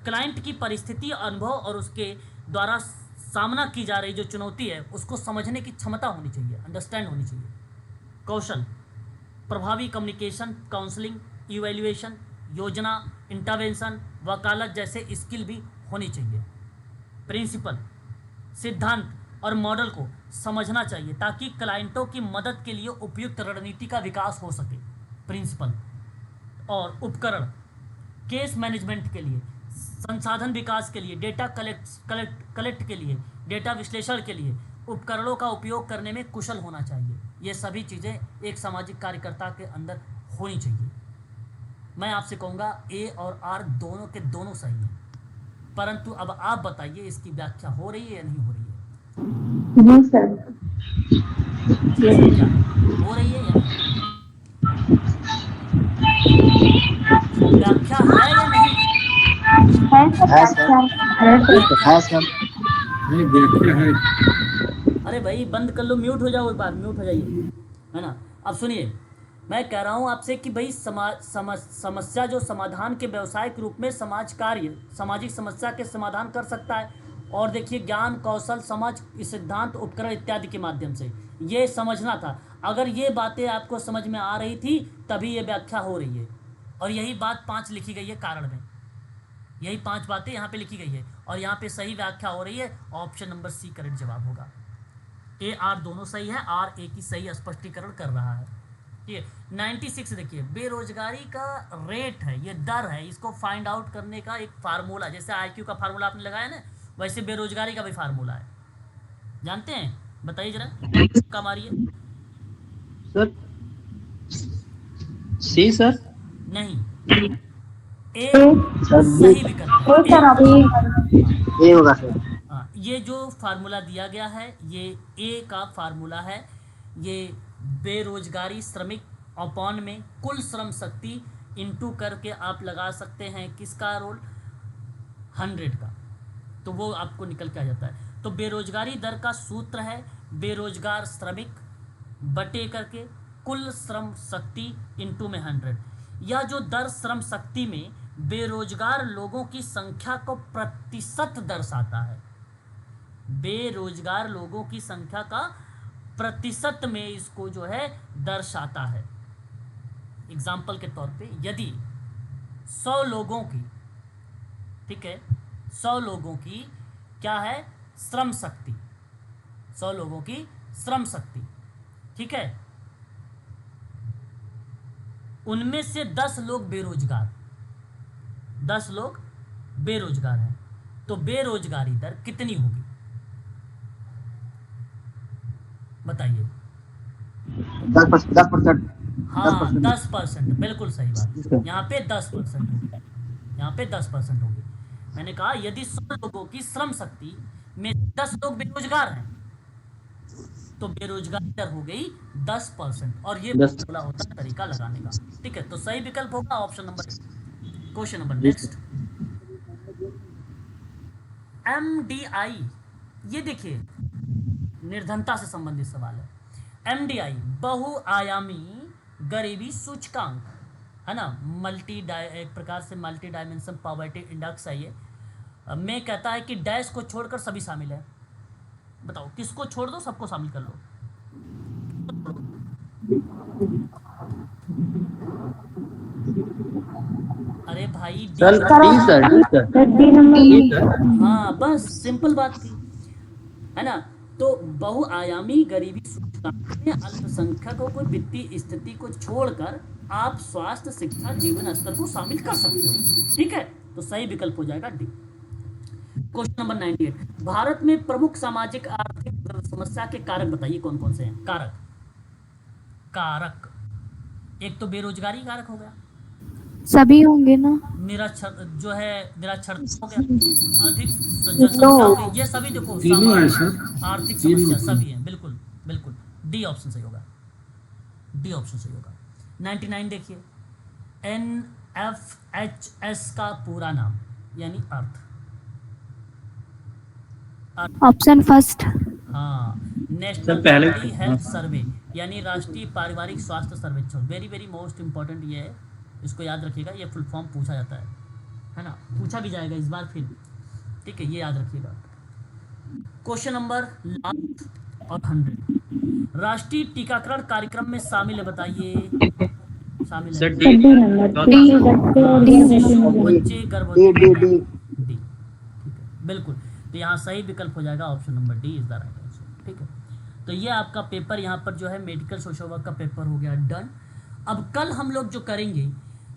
क्लाइंट की परिस्थिति, अनुभव और उसके द्वारा सामना की जा रही जो चुनौती है उसको समझने की क्षमता होनी चाहिए, अंडरस्टैंड होनी चाहिए। कौशल, प्रभावी कम्युनिकेशन, काउंसलिंग, इवैल्यूएशन, योजना, इंटरवेंशन, वकालत जैसे स्किल भी होनी चाहिए। प्रिंसिपल, सिद्धांत और मॉडल को समझना चाहिए ताकि क्लाइंटों की मदद के लिए उपयुक्त रणनीति का विकास हो सके। प्रिंसिपल और उपकरण, केस मैनेजमेंट के लिए, संसाधन विकास के लिए, डेटा कलेक्ट के लिए, डेटा विश्लेषण के लिए उपकरणों का उपयोग करने में कुशल होना चाहिए। ये सभी चीज़ें एक सामाजिक कार्यकर्ता के अंदर होनी चाहिए। मैं आपसे कहूँगा ए और आर दोनों के दोनों सही हैं, परंतु अब आप बताइए इसकी व्याख्या हो रही है या नहीं हो रही है? जी सर। क्या हो रही है या नहीं? व्याख्या है या नहीं? है सर, है सर। है, व्याख्या है। अरे भाई बंद कर लो, म्यूट हो जाओ, एक बार म्यूट हो जाइए, है ना। अब सुनिए, मैं कह रहा हूँ आपसे कि भाई समस्या जो समाधान के व्यावसायिक रूप में समाज कार्य सामाजिक समस्या के समाधान कर सकता है, और देखिए ज्ञान, कौशल, समझ, सिद्धांत, उपकरण इत्यादि के माध्यम से, ये समझना था। अगर ये बातें आपको समझ में आ रही थी तभी ये व्याख्या हो रही है, और यही बात 5 लिखी गई है कारण में, यही 5 बातें यहाँ पे लिखी गई है, और यहाँ पे सही व्याख्या हो रही है। ऑप्शन नंबर सी करेक्ट जवाब होगा। ए आर दोनों सही है, आर ए की सही स्पष्टीकरण कर रहा है। ठीक है, 96 देखिए, बेरोजगारी का रेट है, ये दर है, इसको फाइंड आउट करने का एक फार्मूला, जैसे IQ का फार्मूला आपने लगाया ना, वैसे बेरोजगारी का भी फार्मूला है, जानते हैं? बताइए जरा, क्या मारिए सर सी सर। नहीं, ए सर सही विकल्प है। सर अभी ये होगा सर। हाँ, ये जो फार्मूला दिया गया है ये ए का फार्मूला है। ये बेरोजगारी श्रमिक अपॉन में कुल श्रम शक्ति इंटू करके आप लगा सकते हैं किसका रोल, 100 का, तो वो आपको निकल के आ जाता है। तो बेरोजगारी दर का सूत्र है बेरोजगार श्रमिक बटे करके कुल श्रम शक्ति इंटू में 100। यह जो दर श्रम शक्ति में बेरोजगार लोगों की संख्या को प्रतिशत दर्शाता है, बेरोजगार लोगों की संख्या का प्रतिशत में इसको जो है दर्शाता है। एग्जाम्पल के तौर पे यदि 100 लोगों की, ठीक है, 100 लोगों की क्या है श्रम शक्ति, 100 लोगों की श्रम शक्ति, ठीक है, उनमें से 10 लोग बेरोजगार, 10 लोग बेरोजगार हैं, तो बेरोजगारी दर कितनी होगी बताइए? 10%। हाँ 10%, बिल्कुल सही बात। यहाँ पे 10% होगी, यहाँ पे 10% होगी। मैंने कहा यदि 100 लोगों की श्रम शक्ति में 10 लोग बेरोजगार हैं तो बेरोजगारी दर हो गई 10%, और ये बोला होता है तरीका लगाने का। ठीक है, तो सही विकल्प होगा option number. Question number next, MDI, ये देखिए निर्धनता से संबंधित सवाल है। MDI बहुआयामी गरीबी सूचकांक है ना, एक प्रकार से मल्टी डायमेंशन पॉवर्टी इंडेक्स है ये। मैं कहता है कि डैश को छोड़कर सभी शामिल है। बताओ किसको छोड़ दो, सबको शामिल कर लो। अरे भाई सर डी नंबर। हाँ बस सिंपल बात थी, है ना। तो बहुआयामी गरीबी सूचकांक में अल्पसंख्यकों को वित्तीय स्थिति को छोड़कर आप स्वास्थ्य, शिक्षा, जीवन स्तर को शामिल कर सकते हो। ठीक है, तो सही विकल्प हो जाएगा डी। क्वेश्चन नंबर 98, भारत में प्रमुख सामाजिक आर्थिक समस्या के कारक बताइए कौन कौन से हैं। कारक एक तो बेरोजगारी कारक हो गया, सभी होंगे ना। निरक्षर जो है निरक्षरता हो गया, अधिक जनसंख्या हो गई, ये सभी देखो तीनों है सामाजिक सर, आर्थिक तीनों समस्या हैं। सभी हैं। बिल्कुल बिल्कुल, डी ऑप्शन सही होगा, डी ऑप्शन सही होगा। 99 देखिए, NFHS का पूरा नाम यानी अर्थ। Option first. हाँ, नेशनल सर, पहले- फैमिली हेल्थ सर्वे यानी राष्ट्रीय पारिवारिक स्वास्थ्य सर्वेक्षण। वेरी वेरी मोस्ट इंपॉर्टेंट ये है, इसको याद रखिएगा, ये फुल फॉर्म पूछा जाता है ना, पूछा भी जाएगा इस बार फिर। ठीक है, ये याद रखिएगा। क्वेश्चन नंबर लास्ट और 100, राष्ट्रीय टीकाकरण कार्यक्रम में शामिल है बताइए, शामिल सर, है डी। डी नंबर डी शिशु, बच्चे, गर्भवती डी डी डी डी। ठीक है, बिल्कुल, तो यहाँ सही विकल्प हो जाएगा option number D is the right answer. ठीक है, तो ये आपका पेपर यहाँ पर जो है मेडिकल सोशल वर्क का पेपर हो गया डन। अब कल हम लोग जो करेंगे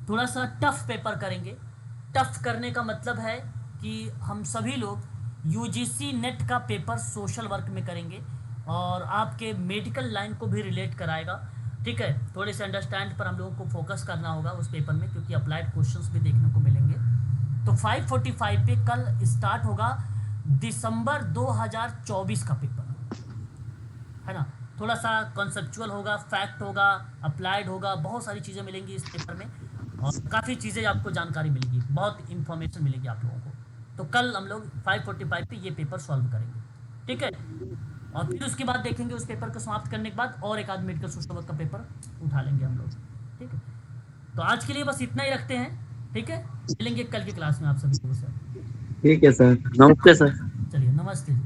थोड़ा सा टफ पेपर करेंगे। टफ करने का मतलब है कि हम सभी लोग यूजीसी नेट का पेपर सोशल वर्क में करेंगे और आपके मेडिकल लाइन को भी रिलेट कराएगा। ठीक है, थोड़े से अंडरस्टैंड पर हम लोगों को फोकस करना होगा उस पेपर में, क्योंकि अप्लाइड क्वेश्चंस भी देखने को मिलेंगे। तो 5:45 पे कल स्टार्ट होगा दिसंबर 2024 का पेपर, है ना। थोड़ा सा कॉन्सेप्चुअल होगा, फैक्ट होगा, अप्लाइड होगा, बहुत सारी चीज़ें मिलेंगी इस पेपर में और काफ़ी चीज़ें आपको जानकारी मिलेगी, बहुत इन्फॉर्मेशन मिलेगी आप लोगों को। तो कल हम लोग 5:45 पे ये पेपर सॉल्व करेंगे। ठीक है, और फिर उसके बाद देखेंगे उस पेपर को समाप्त करने के बाद और एक आध मेडिकल सोशल वर्क का पेपर उठा लेंगे हम लोग। ठीक है, तो आज के लिए बस इतना ही रखते हैं। ठीक है, मिलेंगे कल की क्लास में आप सभी को सर। ठीक है सर, नमस्ते सर। चलिए, नमस्ते जी।